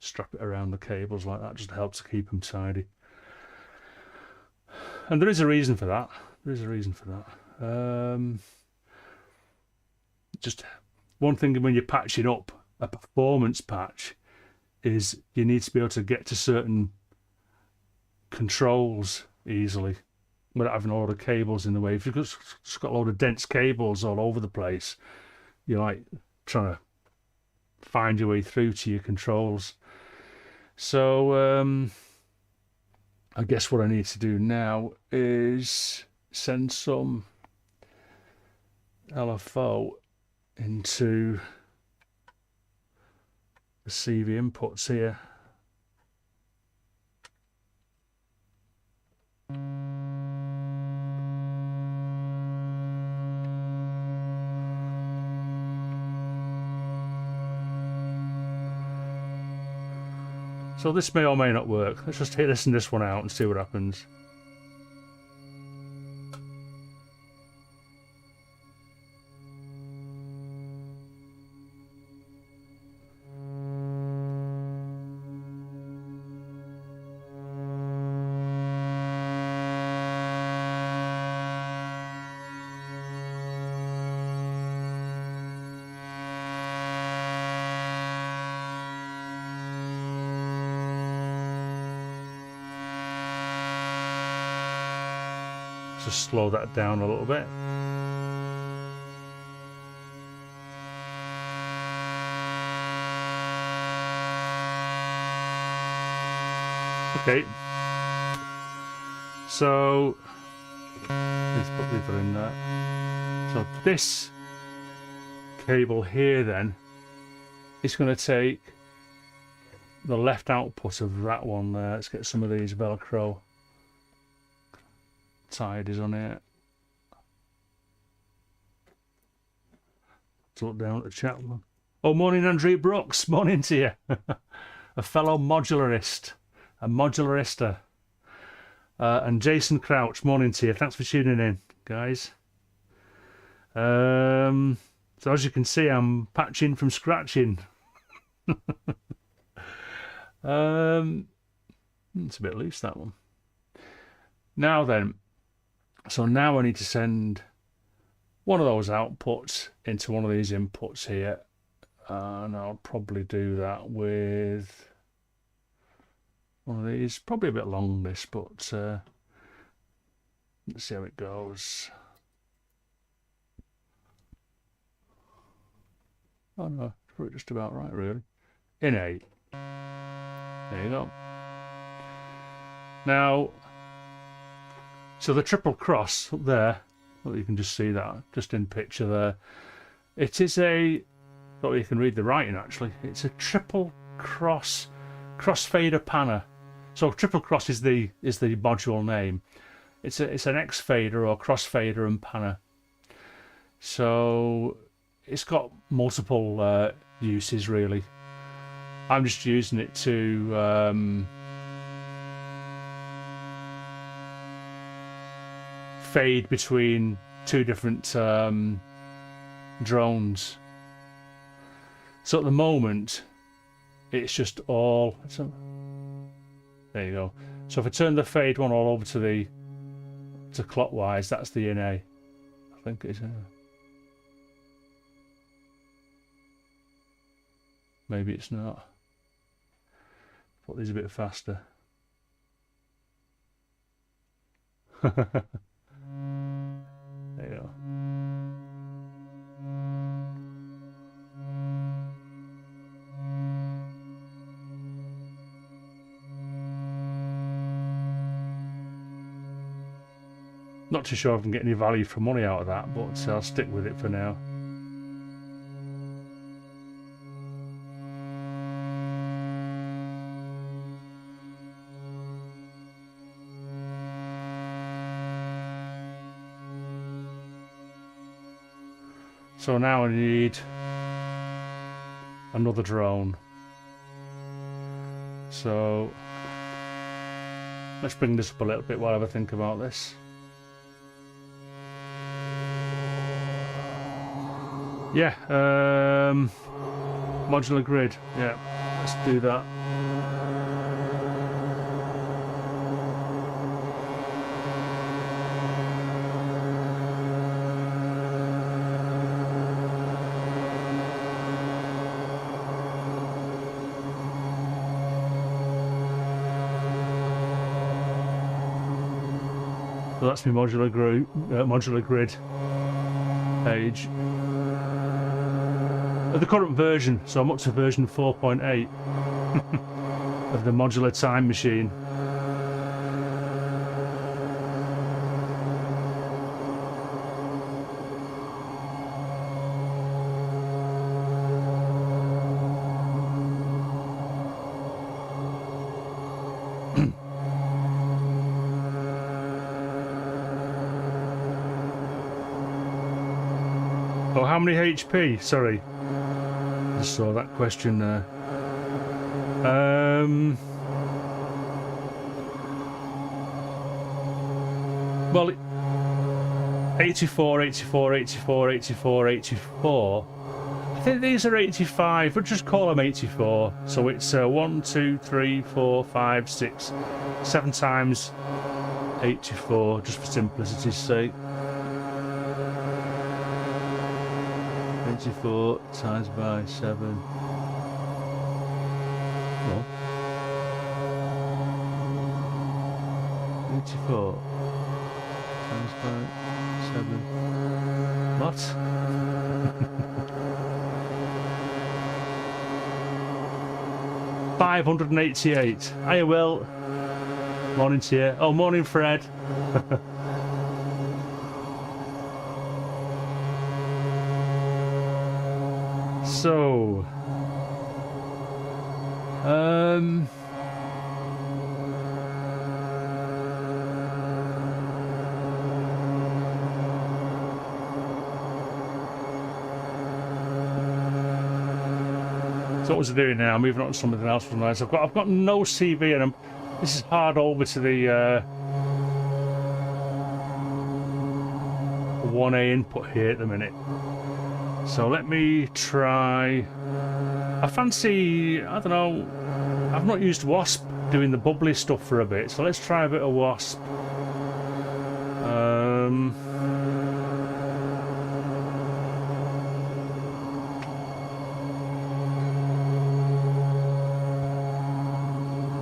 strap it around the cables like that, just to help to keep them tidy. And there is a reason for that. Just one thing when you're patching up a performance patch is you need to be able to get to certain controls easily without having all the cables in the way. If you've just got a load of dense cables all over the place, you're like trying to find your way through to your controls. So I guess what I need to do now is send some LFO into the CV inputs here. So this may or may not work. Let's just listen this one out and see what happens. Just slow that down a little bit. Okay. So let's put the other in there. So this cable here then is going to take the left output of that one there. Let's get some of these Velcro tidies on here. Let's look down at the chat one. Oh, morning Andrew Brooks, morning to you. A fellow modularist, a modularista. And Jason Crouch, morning to you. Thanks for tuning in, guys. So as you can see, I'm patching from scratching. It's a bit loose, that one. Now then, so now I need to send one of those outputs into one of these inputs here, and I'll probably do that with one of these. Probably a bit long, this, but let's see how it goes. Oh no, it's probably just about right, really. In 8. There you go. Now, so the triple cross up there, well, you can just see that just in picture there. It is a, oh, you can read the writing actually. It's a triple cross crossfader panner. So triple cross is the module name. It's an X fader or crossfader and panner. So it's got multiple uses really. I'm just using it to fade between two different drones. So at the moment, it's just all. There you go. So if I turn the fade one all over to clockwise, that's the NA. I think it's. Maybe it's not. Put these a bit faster. There you go. Not too sure if I can get any value for money out of that, but I'll stick with it for now. So now I need another drone. So let's bring this up a little bit while I have a think about this. Yeah, modular grid. Yeah, let's do that. So that's my modular grid page. Of the current version, so I'm up to version 4.8 of the modular time machine. Oh, how many HP? Sorry. I saw that question there. Well, 84, 84, 84, 84, 84. I think these are 85. We'll just call them 84. So it's 1, 2, 3, 4, 5, 6, 7 times 84, just for simplicity's sake. 84 times by 7. Well, 84 7. What? $588. Hiya, Will. Morning to you. Oh, morning, Fred. So, so what was I doing now? Moving on to something else from nice. I've got no CV, and this is hard over to the 1A input here at the minute. So let me try. I fancy, I don't know, I've not used Wasp doing the bubbly stuff for a bit, so let's try a bit of Wasp.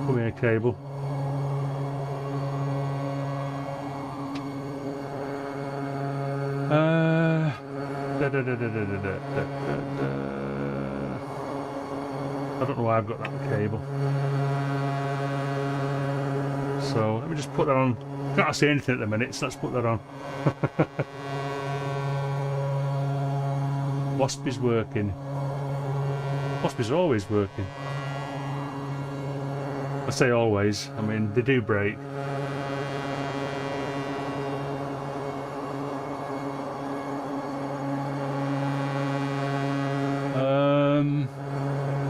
Put me in a cable. I don't know why I've got that cable. So let me just put that on. Can't see anything at the minute, so let's put that on. Wasp is working. Wasp is always working. I say always, I mean they do break.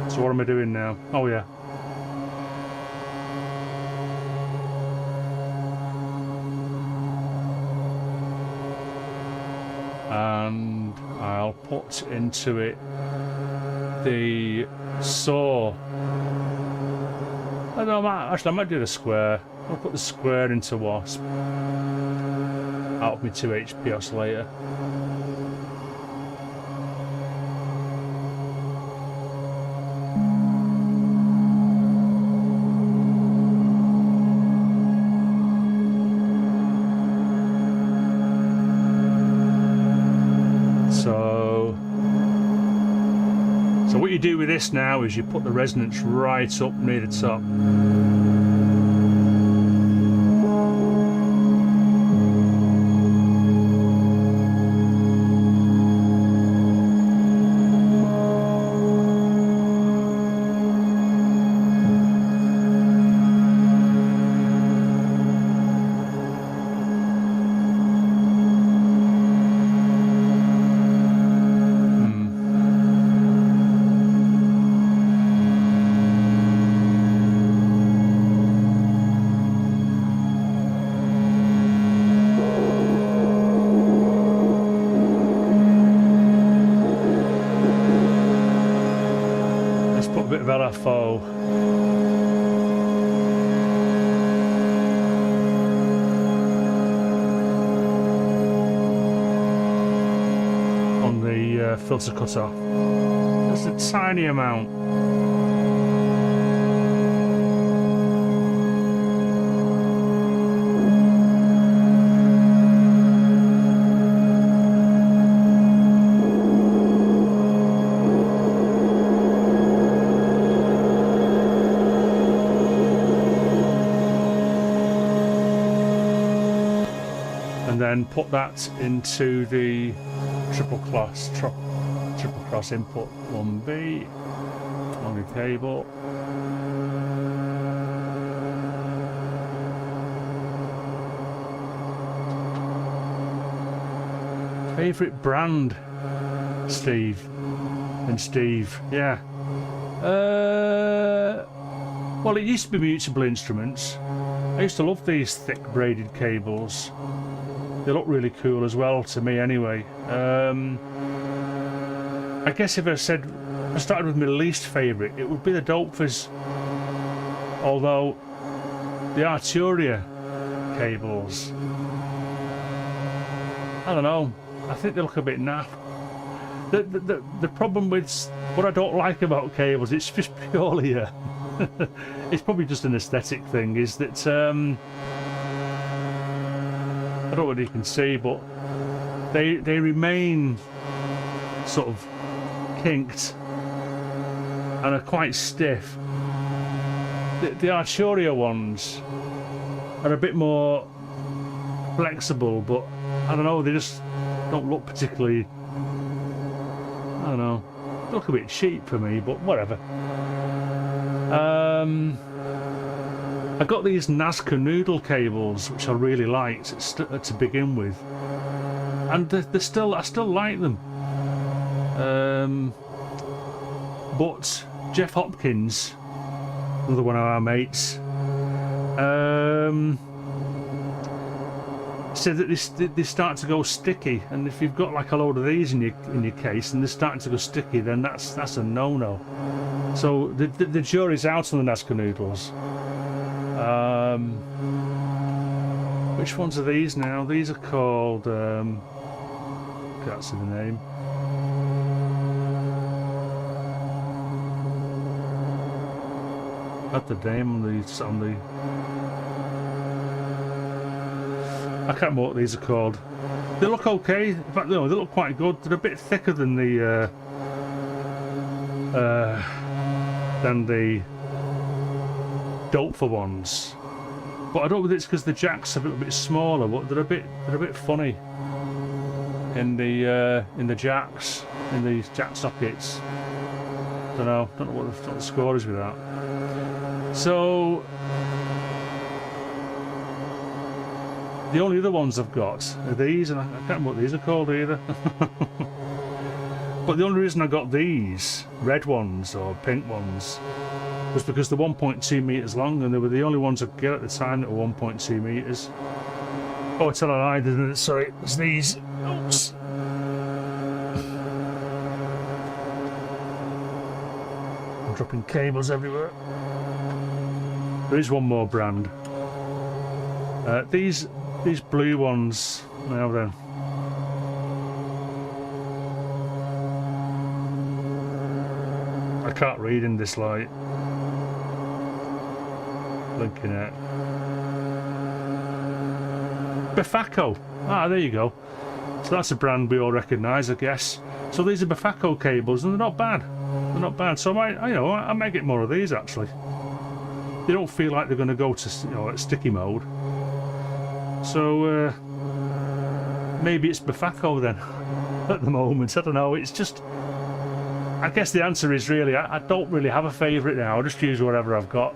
So what am I doing now? Oh yeah. And I'll put into it the saw. I don't know, I might do the square. I'll put the square into Wasp. Out of my 2 HP oscillator. So what you do with this now is you put the resonance right up near the top. LFO. On the filter cutoff. Just a tiny amount. And then put that into the triple cross input 1B on the cable. Favorite brand, Steve? Yeah. Well, it used to be Mutable Instruments. I used to love these thick braided cables. They look really cool as well to me anyway. I guess if I started with my least favourite, it would be the Dopefies. Although the Arturia cables, I don't know, I think they look a bit naff. The problem with what I don't like about cables, it's just purely it's probably just an aesthetic thing, is that I don't know whether you can see, but they remain sort of kinked and are quite stiff. The Arturia ones are a bit more flexible, but I don't know, they just don't look particularly, I don't know, they look a bit cheap for me, but whatever. I got these Nazca noodle cables, which I really liked to begin with, and I still like them. But Jeff Hopkins, another one of our mates, said that they start to go sticky, and if you've got like a load of these in your case and they're starting to go sticky, then that's a no-no. So the jury's out on the Nazca noodles. Which ones are these now? These are called can't see the name. Got the name on the I can't remember what these are called. They look okay. In fact, no, they look quite good. They're a bit thicker than the Dopefer ones. But I don't know if it's because the jacks are a bit smaller, but they're a bit funny in the jacks, in these jack sockets. Don't know what the score is with that. So the only other ones I've got are these, and I can't remember what these are called either. But the only reason I got these red ones or pink ones was because they're 1.2 meters long, and they were the only ones I could get at the time that were 1.2 meters. Oh, I tell a lie, didn't it? Sorry, it's these. Oops. I'm dropping cables everywhere. There is one more brand. These blue ones. Now then. I can't read in this light. Blinking it. Befaco. Ah, there you go. So that's a brand we all recognise, I guess. So these are Befaco cables, and they're not bad. They're not bad. So I might get more of these actually. They don't feel like they're going to go to sticky mode. So maybe it's Befaco then. At the moment, I don't know. It's just. I guess the answer is really I don't really have a favourite now. I just use whatever I've got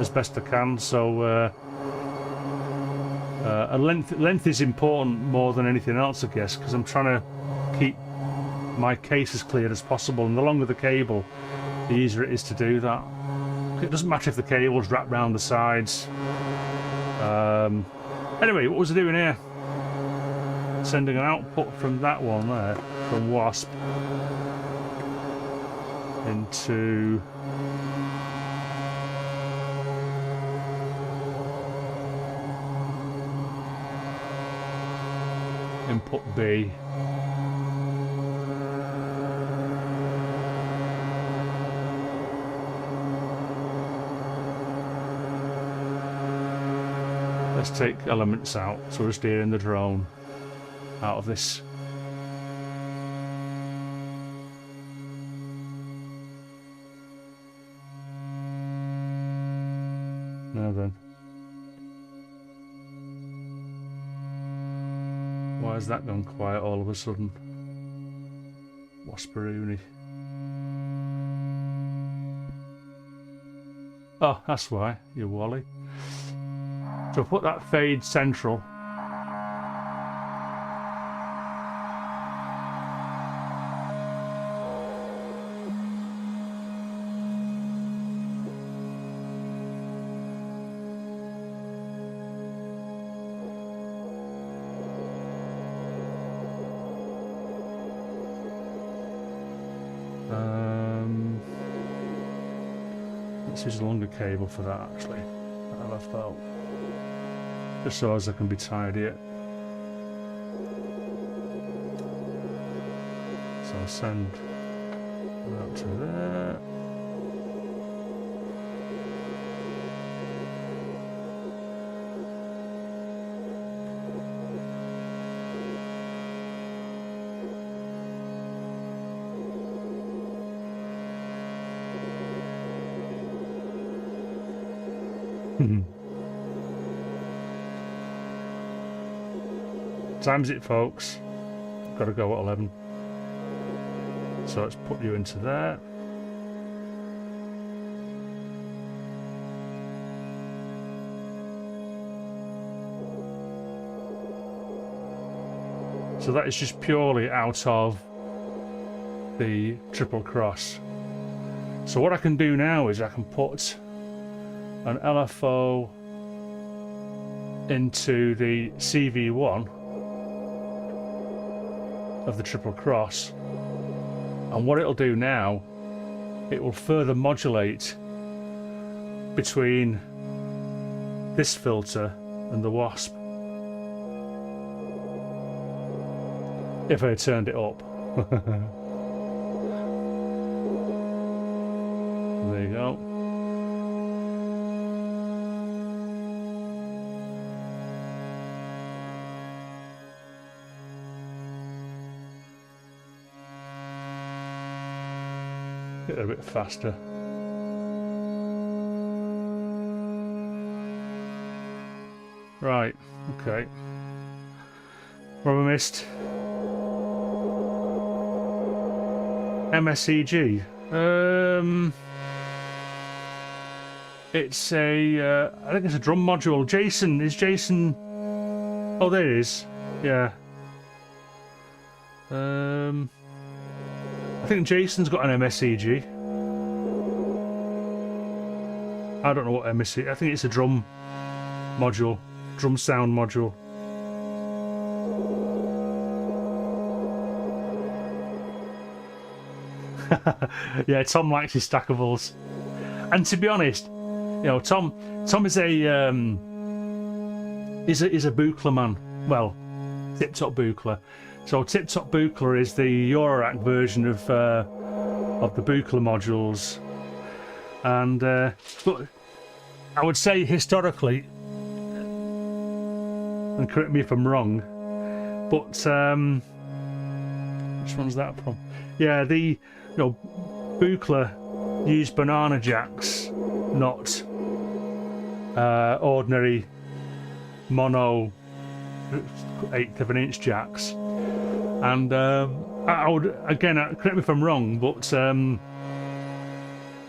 as best I can. So length is important more than anything else, I guess, because I'm trying to keep my case as clear as possible. And the longer the cable, the easier it is to do that. It doesn't matter if the cable's wrapped round the sides. Anyway, what was I doing here? Sending an output from that one there, from Wasp, into input B. Let's take elements out, so we're steering the drone out of this. Now then. Why has that gone quiet all of a sudden? Wasperoony. Oh, that's why, you Wally. So put that fade central. Let's use a longer cable for that actually. That I felt. Just so as I can be tidy it. So I'll send that to there. Time's it, folks. Got to go at 11. So let's put you into there. So that is just purely out of the triple cross. So what I can do now is I can put an LFO into the CV1 of the triple cross, and what it'll do now, it will further modulate between this filter and the wasp if I had turned it up. There you go. Get it a bit faster. Right, okay. What have I missed? MSEG. It's a, I think it's a drum module. Jason, is Jason... Oh, there it is. Yeah. I think Jason's got an MSEG. I don't know what MSEG... I think it's a drum module. Drum sound module. Yeah, Tom likes his stackables. And to be honest, you know, Tom is a Buchla man. Well, Tip Top Buchla. So Tip Top Buchla is the Eurorack version of the Buchla modules. And but I would say historically, and correct me if I'm wrong, but which one's that from? Yeah, Buchla used banana jacks, not ordinary mono 1/8 of an inch jacks. And I would, again, correct me if I'm wrong, but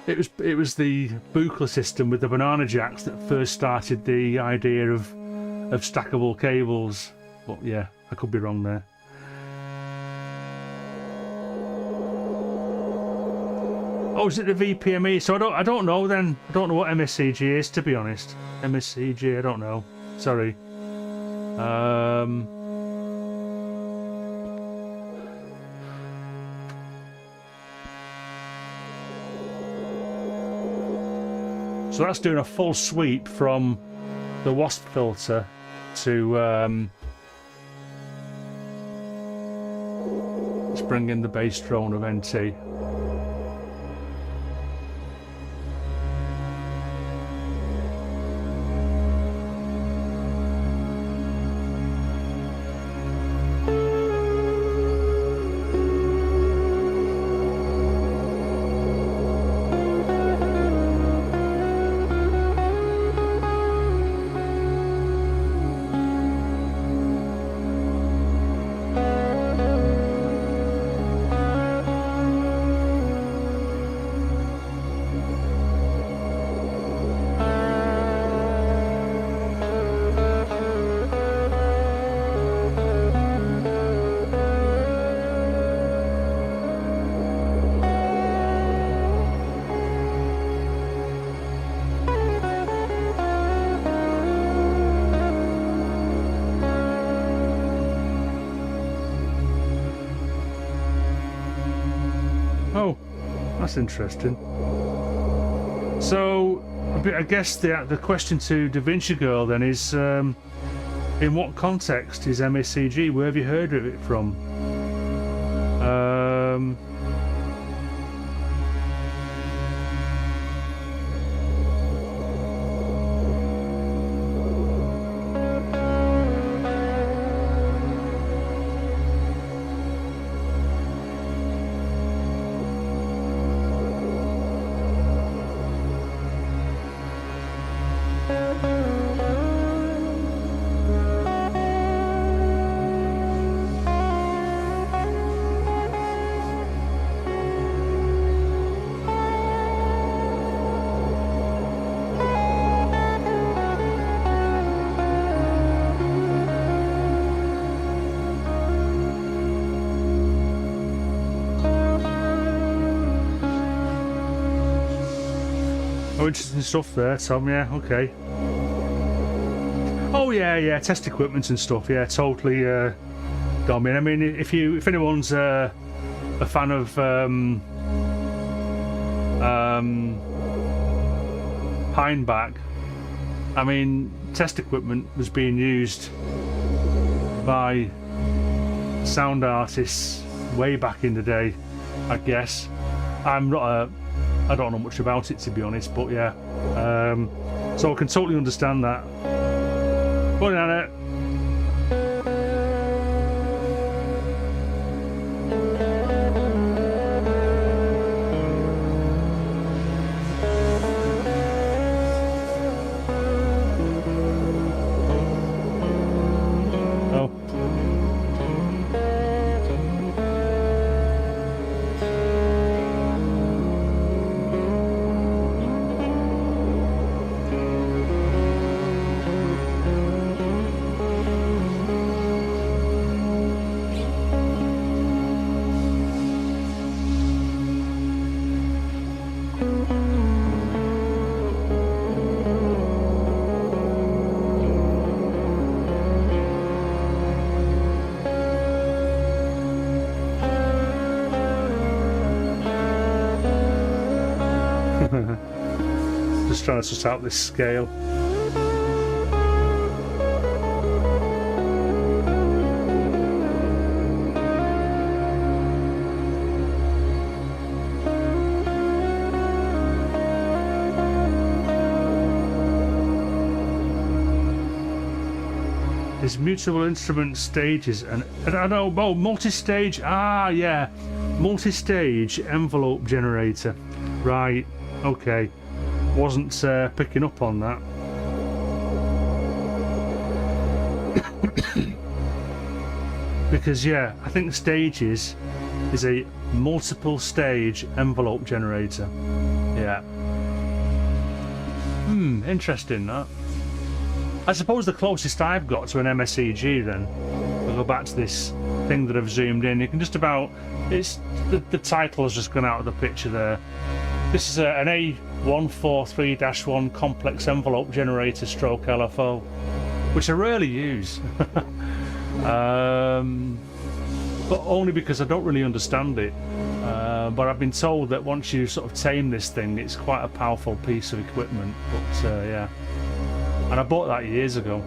it was the Buchla system with the banana jacks that first started the idea of stackable cables. But yeah, I could be wrong there. Oh, is it the VPME? So I don't know then. I don't know what MSCG is, to be honest. MSCG, I don't know. Sorry. So that's doing a full sweep from the wasp filter to let's bring in the bass drone of NT. Oh, that's interesting. So, I guess the question to Da Vinci Girl then is, in what context is MSCG? Where have you heard of it from? Oh, interesting stuff there, Tom. Yeah, okay. Oh yeah, test equipment and stuff. Yeah, totally. Dom. I mean, if anyone's a fan of Pineback, I mean, test equipment was being used by sound artists way back in the day, I guess. I don't know much about it, to be honest, but yeah. So I can totally understand that. Go on, Anna. Just trying to suss out this scale. There's mutable instrument stages and I know, oh, multi-stage, yeah, multi-stage envelope generator, right, okay, wasn't picking up on that. Because yeah, I think stages is a multiple stage envelope generator. Yeah. Interesting that. I suppose the closest I've got to an MSEG then, we'll go back to this thing that I've zoomed in, you can just about, it's the title has just gone out of the picture there. This is an A143-1 complex envelope generator stroke LFO, which I rarely use. But only because I don't really understand it. But I've been told that once you sort of tame this thing, it's quite a powerful piece of equipment. But yeah. And I bought that years ago.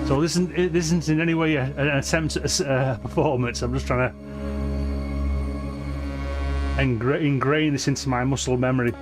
So this isn't in any way an attempt at a performance. I'm just trying to ingrain this into my muscle memory.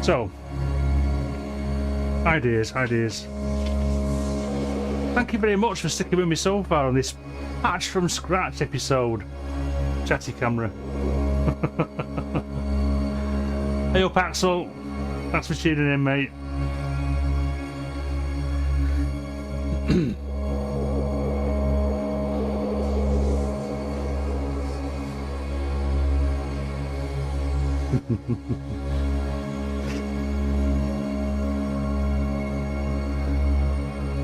So, ideas. Thank you very much for sticking with me so far on this patch from scratch episode. Chatty camera. Hey up, Axel. Thanks for tuning in, mate.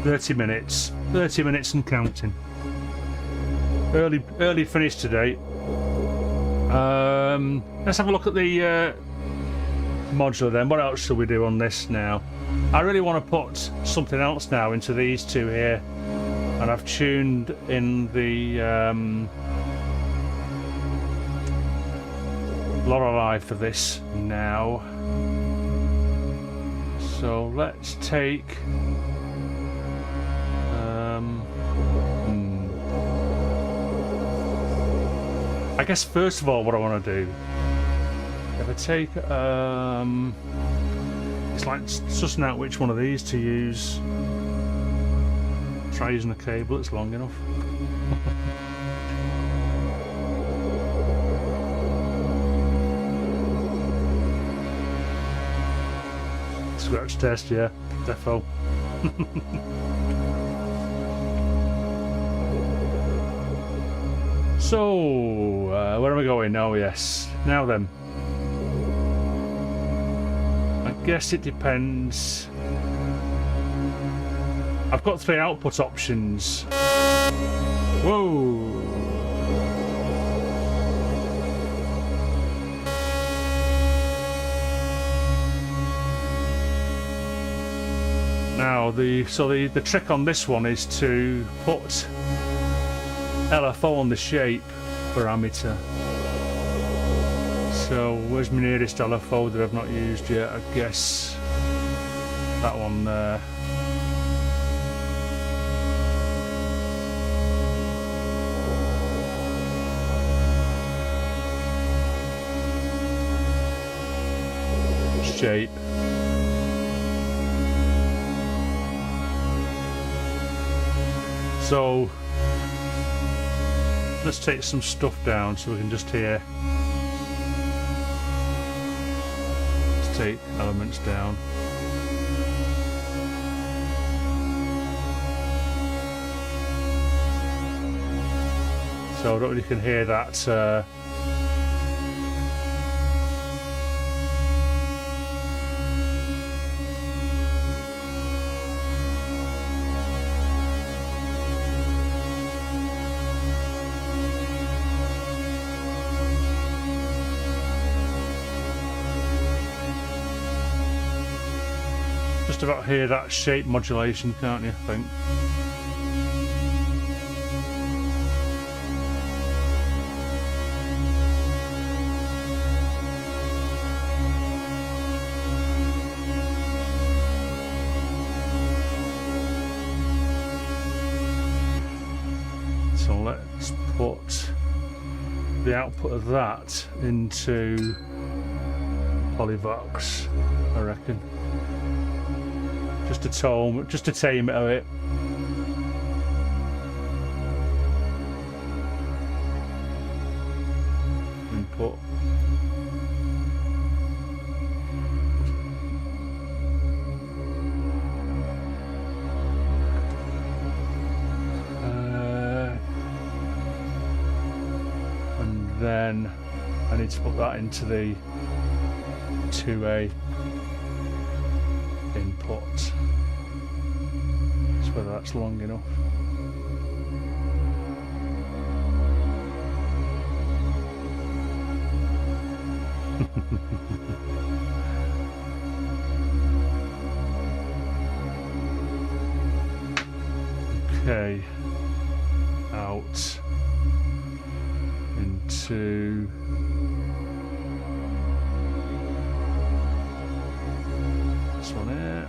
"30 minutes. 30 minutes and counting. Early finish today. Let's have a look at the modular then. What else shall we do on this now? I really want to put something else now into these two here, and I've tuned in the Lorelei for this now. So let's take I guess first of all what I want to do, if I take it's like sussing out which one of these to use. Try using a cable that's long enough. Scratch test, yeah, defo. So, where am I going? Oh yes, now then. I guess it depends. I've got 3 output options. Whoa! Now the trick on this one is to put LFO on the shape parameter. So where's my nearest LFO that I've not used yet? I guess that one there. Shape. So let's take some stuff down so we can just hear. Let's take elements down. So I don't know if you can hear that. Just about hear that shape modulation, can't you? I think. So let's put the output of that into Polyvox, I reckon. Just to tame it a bit. Input. And then I need to put that into the 2A input. Just whether that's long enough. Okay, out into this one here.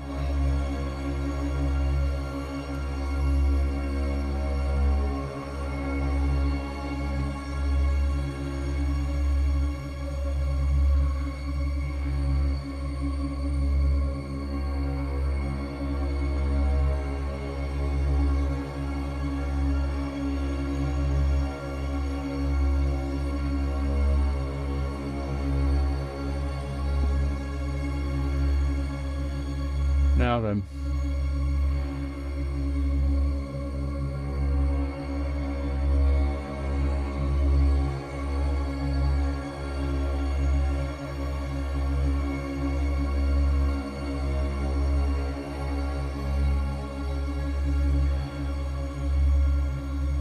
Now then.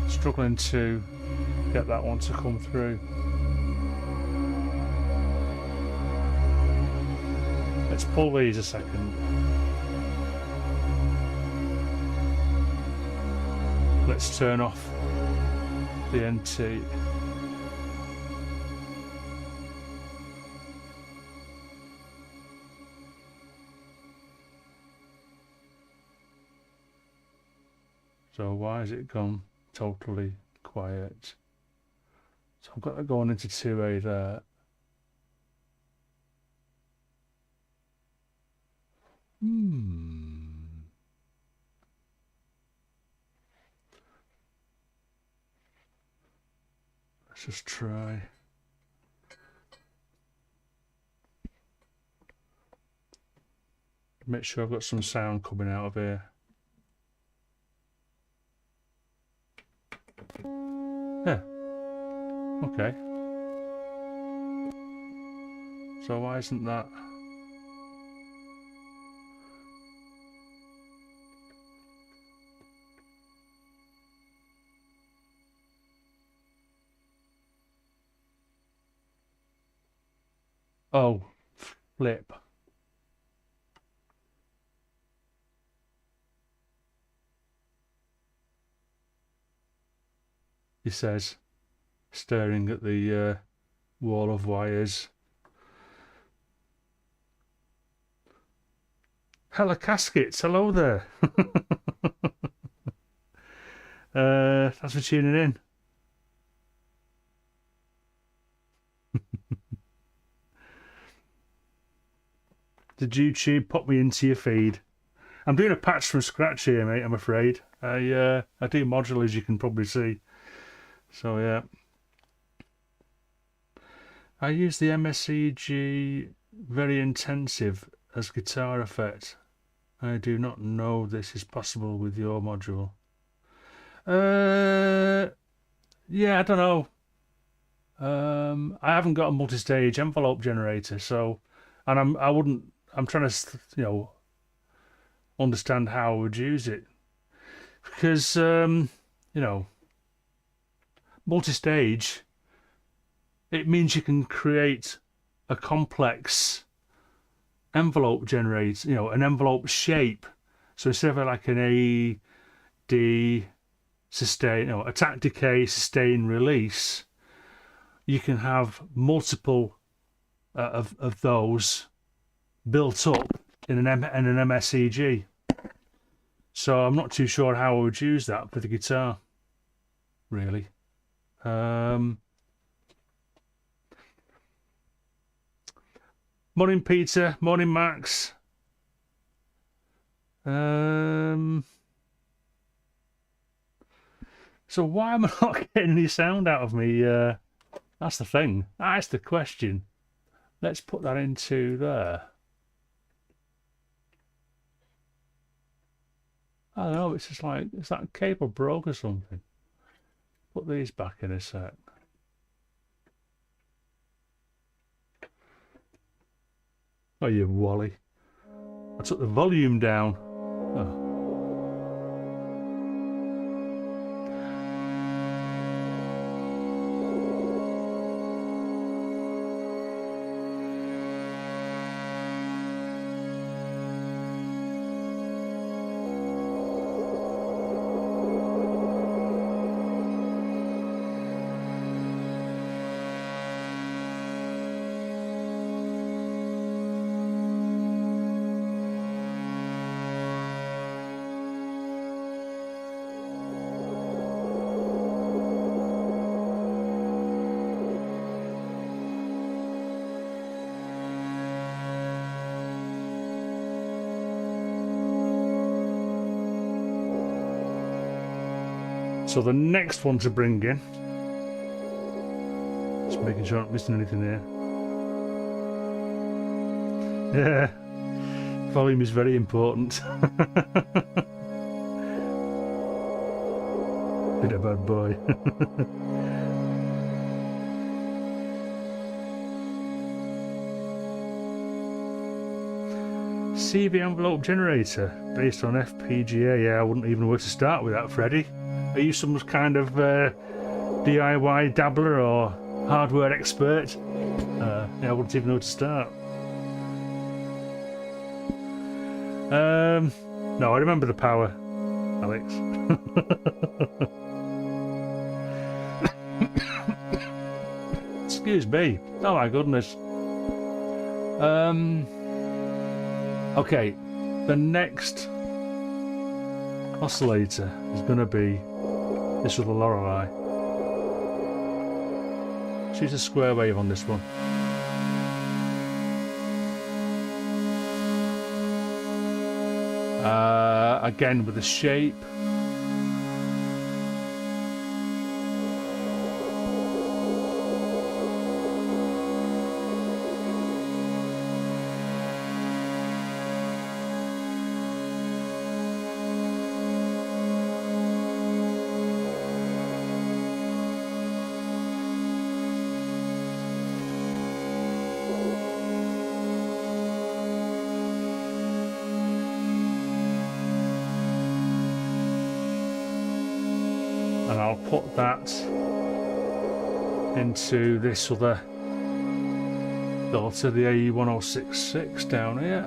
Struggling to get that one to come through. Let's pull these a second. Let's turn off the NT. So why has it gone totally quiet? So I've got that going into 2A there. Let's just try. Make sure I've got some sound coming out of here. Yeah. Okay. So why isn't that? Oh, flip. He says, staring at the wall of wires. Hella Caskets, hello there. Thanks for tuning in. Did YouTube pop me into your feed? I'm doing a patch from scratch here, mate, I'm afraid. I do modular, as you can probably see. So, yeah. I use the MSEG very intensive as guitar effect. I do not know this is possible with your module. Yeah, I don't know. I haven't got a multi-stage envelope generator, so, and I'm trying to, you know, understand how I would use it, because you know, multi-stage, it means you can create a complex envelope generator, you know, an envelope shape. So instead of like an A, D, sustain, you know, attack, decay, sustain, release, you can have multiple of those built up in an MSEG. So I'm not too sure how I would use that for the guitar, really. Morning Peter, morning Max. So why am I not getting any sound out of me? That's the thing. That's the question. Let's put that into there. I don't know, it's just like, is that cable broke or something? Put these back in a sec. Oh, you Wally. I took the volume down. Oh. So the next one to bring in, just making sure I'm not missing anything here. Yeah, Volume is very important. Bit of a bad boy. CV envelope generator based on FPGA. Yeah, I wouldn't even know where to start with that, Freddie. Are you some kind of DIY dabbler or hardware expert? Yeah, I wouldn't even know where to start. No, I remember the power, Alex. Excuse me. Oh my goodness. Okay, the next oscillator is going to be this little Lorelei. Choose a square wave on this one. Again with the shape. And I'll put that into this other daughter, the AE1066 down here.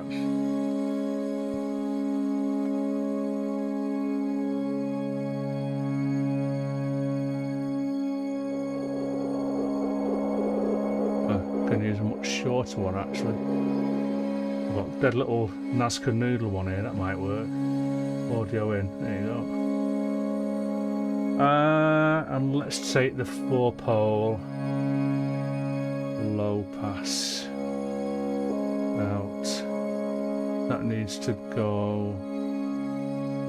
I'm going to use a much shorter one actually. I've got a dead little Nazca noodle one here, that might work. Audio in, there you go. And let's take the 4-pole low pass out. That needs to go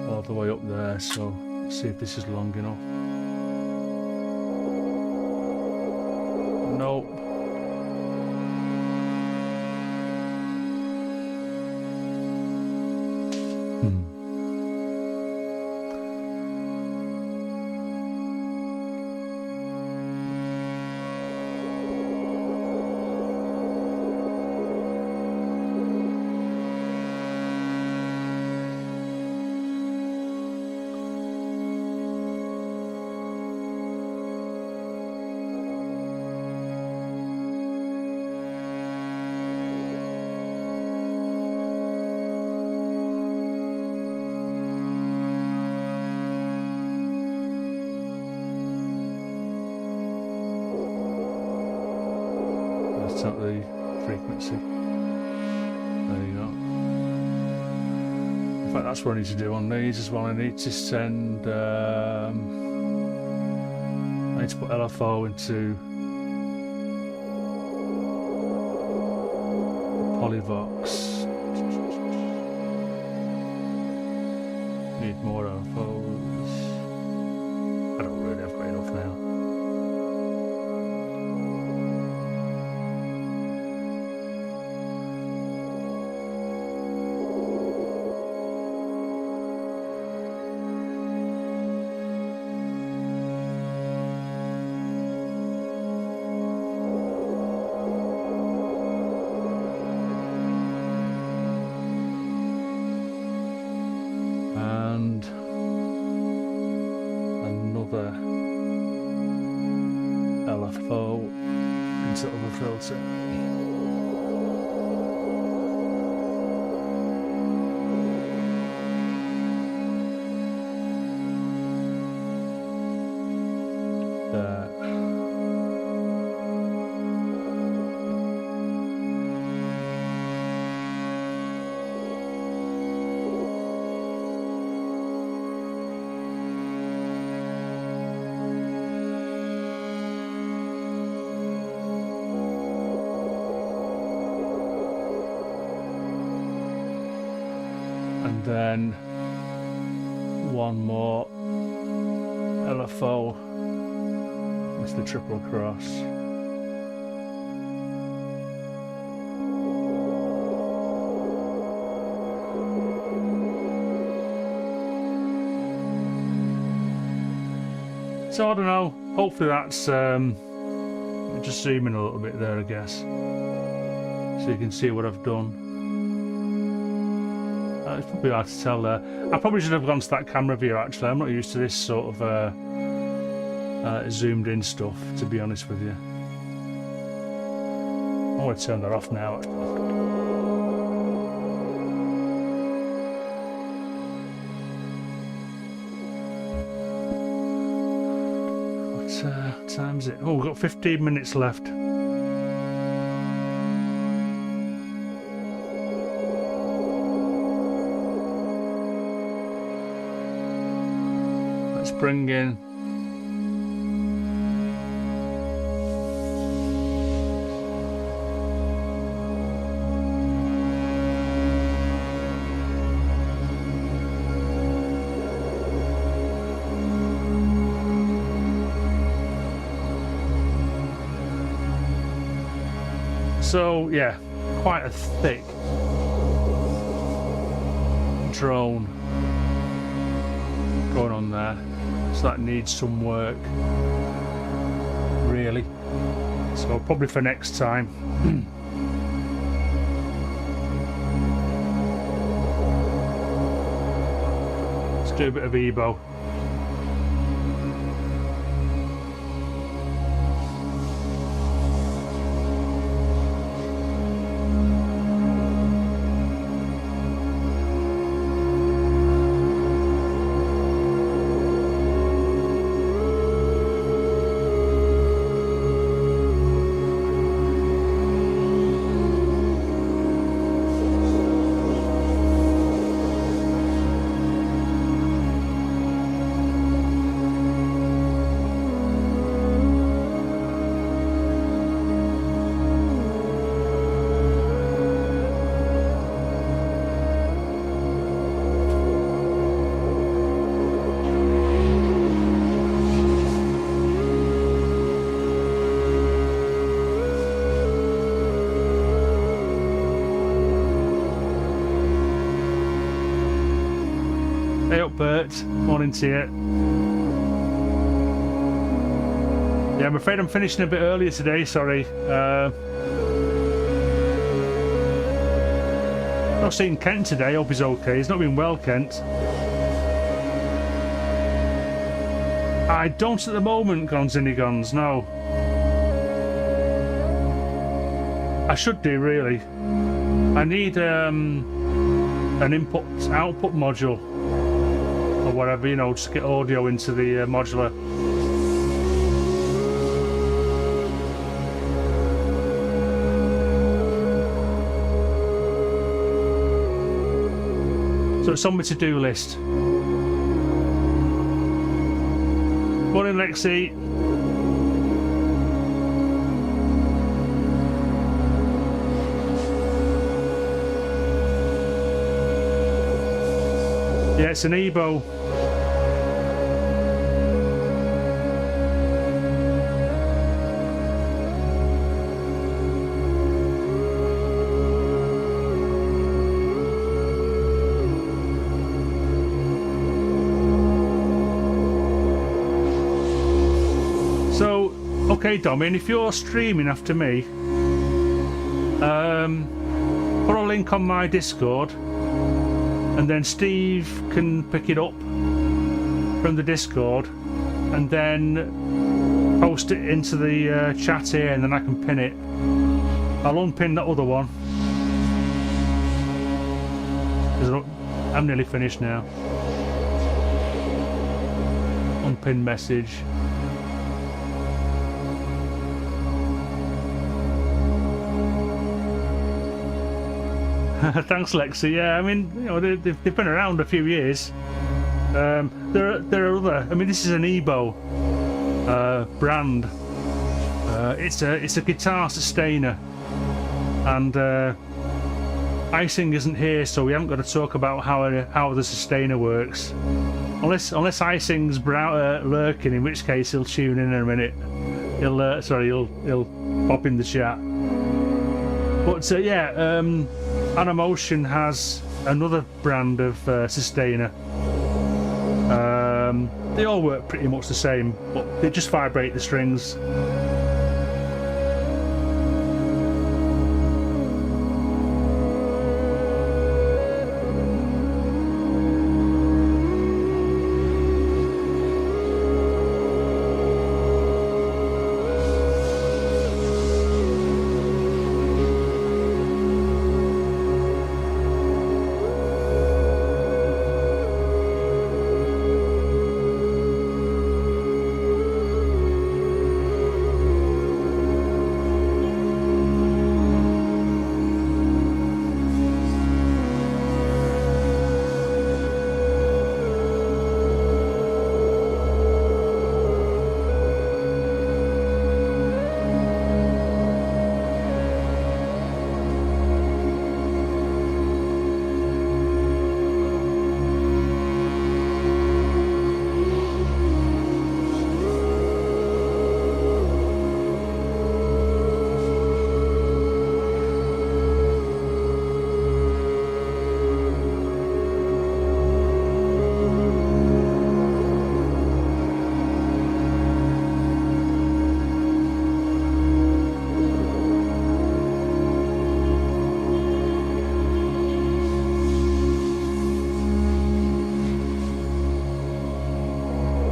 all the way up there, so let's see if this is long enough. Nope. At the frequency. There you go. In fact, that's what I need to do on these as well. I need to send. I need to put LFO into Polyvox. Need more LFOs. I don't really have got enough now. And another LFO into other filter. There. And then one more LFO. It's the triple cross. So I don't know. Hopefully that's just zoom in a little bit there, I guess, so you can see what I've done. It's probably hard to tell there. I probably should have gone to that camera view actually. I'm not used to this sort of zoomed in stuff, to be honest with you. I'm going to turn that off now. What time is it? Oh, we've got 15 minutes left. Let's bring in so yeah, quite a thick drone going on there, so that needs some work really, so probably for next time. Let's do a bit of EBO. Hey up, Bert. Morning to you. Yeah, I'm afraid I'm finishing a bit earlier today, sorry. Not seen Kent today, hope he's okay. He's not been well, Kent. I don't at the moment, Gonzinigons, no. I should do, really. I need an input-output module. Or whatever, you know, just get audio into the modular. So it's on my to-do list. Morning, Lexi. Yeah, it's an EBO. So, okay, Domin, if you're streaming after me, put a link on my Discord, and then Steve can pick it up from the Discord and then post it into the chat here, and then I can pin it. I'll unpin that other one, because I'm nearly finished now. Unpin message. Thanks, Lexi. Yeah, I mean, you know, they've been around a few years. There are other. I mean, this is an EBO brand. It's a guitar sustainer, and Icing isn't here, so we haven't got to talk about how the sustainer works. Unless Icing's lurking, in which case he'll tune in a minute. He'll pop in the chat. But yeah. Animotion has another brand of sustainer. They all work pretty much the same, but they just vibrate the strings.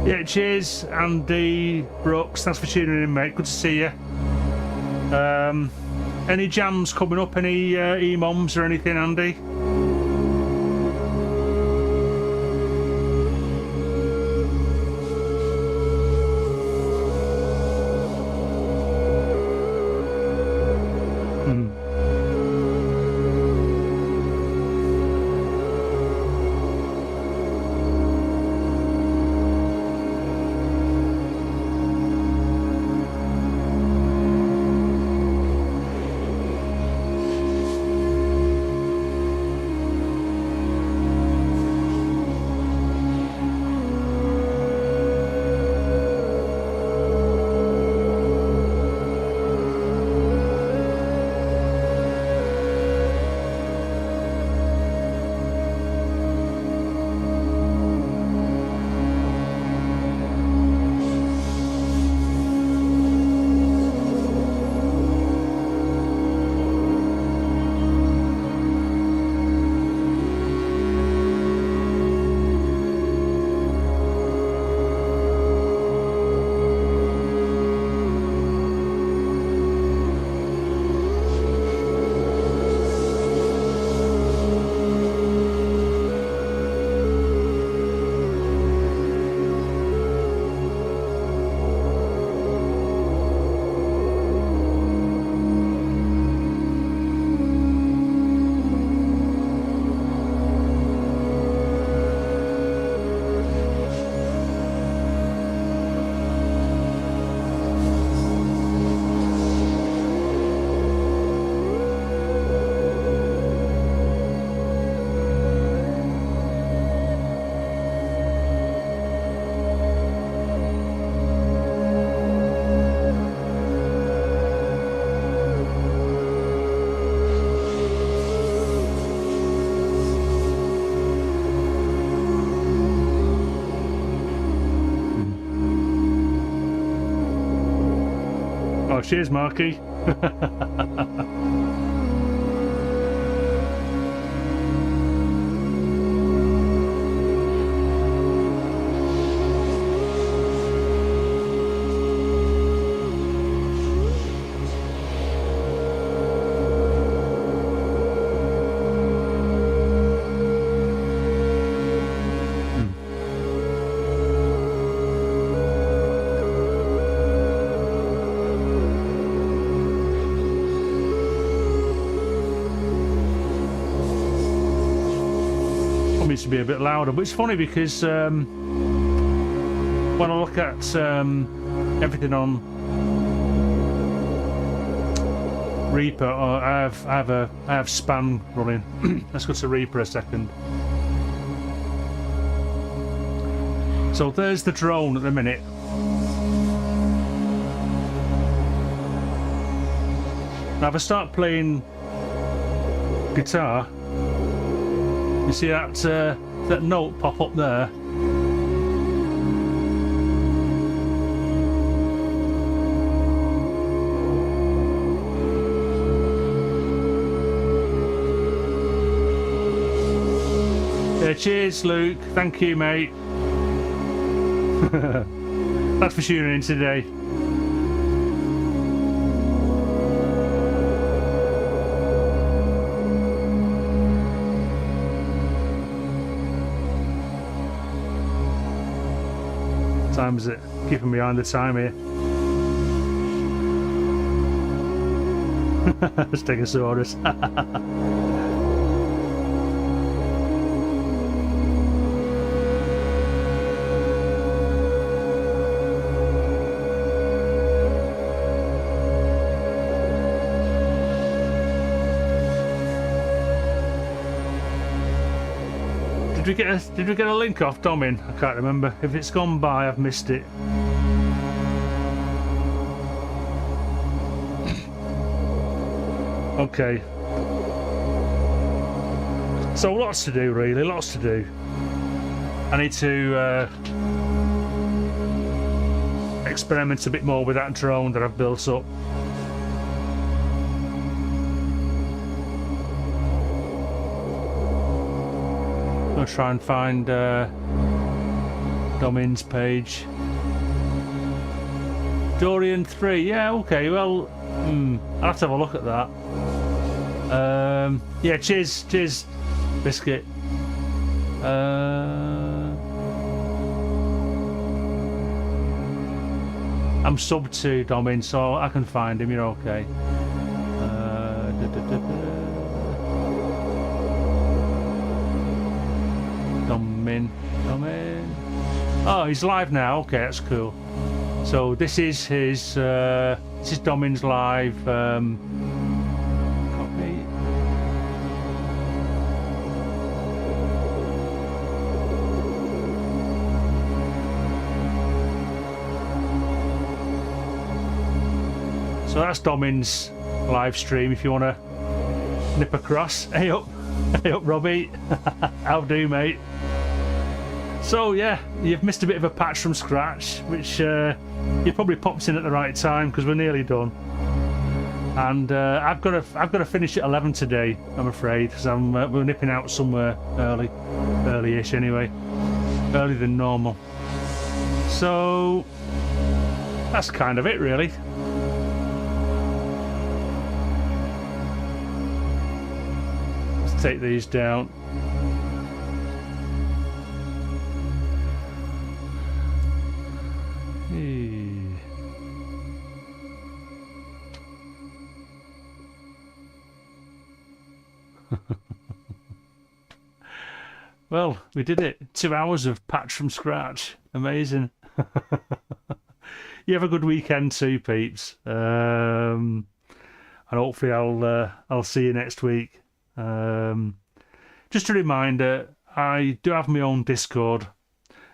Yeah, cheers, Andy Brooks. Thanks for tuning in, mate. Good to see you. Any jams coming up? Any EMOMs or anything, Andy? Cheers, Marky. To be a bit louder, but it's funny because when I look at everything on Reaper, I have span running. Let's go to Reaper a second. So there's the drone at the minute. Now if I start playing guitar, you see that that note pop up there? Yeah, cheers, Luke. Thank you, mate. Thanks for tuning in today. What time is it? Keeping behind the time here. Stegosaurus. Did we get a link off Domin? I can't remember. If it's gone by, I've missed it. Okay. So lots to do, really. Lots to do. I need to experiment a bit more with that drone that I've built up. I'll try and find Domin's page. Dorian 3, yeah, okay, well, I'll have to have a look at that. Yeah, cheers, Biscuit. I'm sub to Domin, so I can find him, you're okay. Domin. Oh, he's live now. Okay, that's cool. So this is his. This is Domin's live. Copy. So that's Domin's live stream. If you want to nip across, hey up, Robbie. How do, mate? So yeah, you've missed a bit of a patch from scratch, which you probably popped in at the right time because we're nearly done. And I've got to finish at 11 today, I'm afraid, because we're nipping out somewhere early-ish anyway, earlier than normal. So that's kind of it, really. Let's take these down. Well, we did it. 2 hours of patch from scratch. Amazing. You have a good weekend too, peeps. And hopefully I'll see you next week. Just a reminder, I do have my own Discord.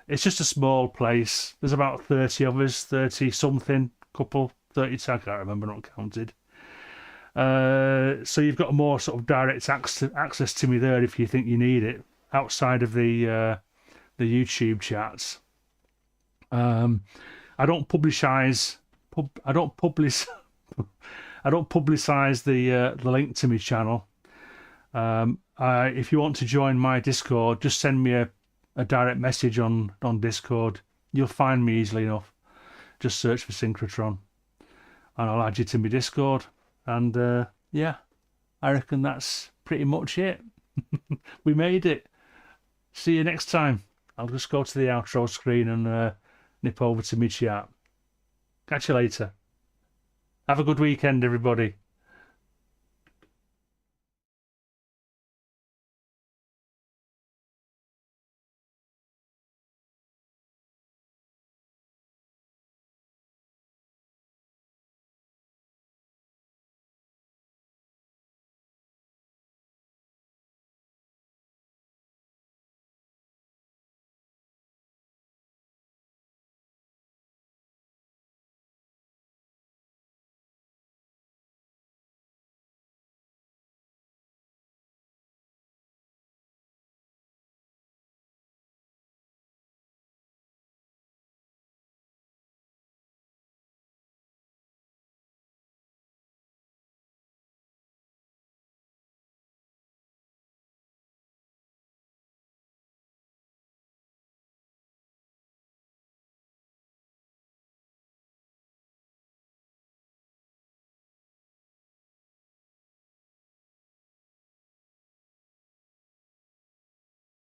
It's just a small place. There's about 30 of us, 30 something, couple, 30, I can't remember, not counted. So you've got more sort of direct access to me there if you think you need it, outside of the YouTube chats. I don't publicize the link to my channel. If you want to join my Discord, just send me a direct message on Discord. You'll find me easily enough. Just search for Synchrotron and I'll add you to my Discord. And yeah, I reckon that's pretty much it. We made it. See you next time. I'll just go to the outro screen and nip over to my chat. Catch you later. Have a good weekend, everybody.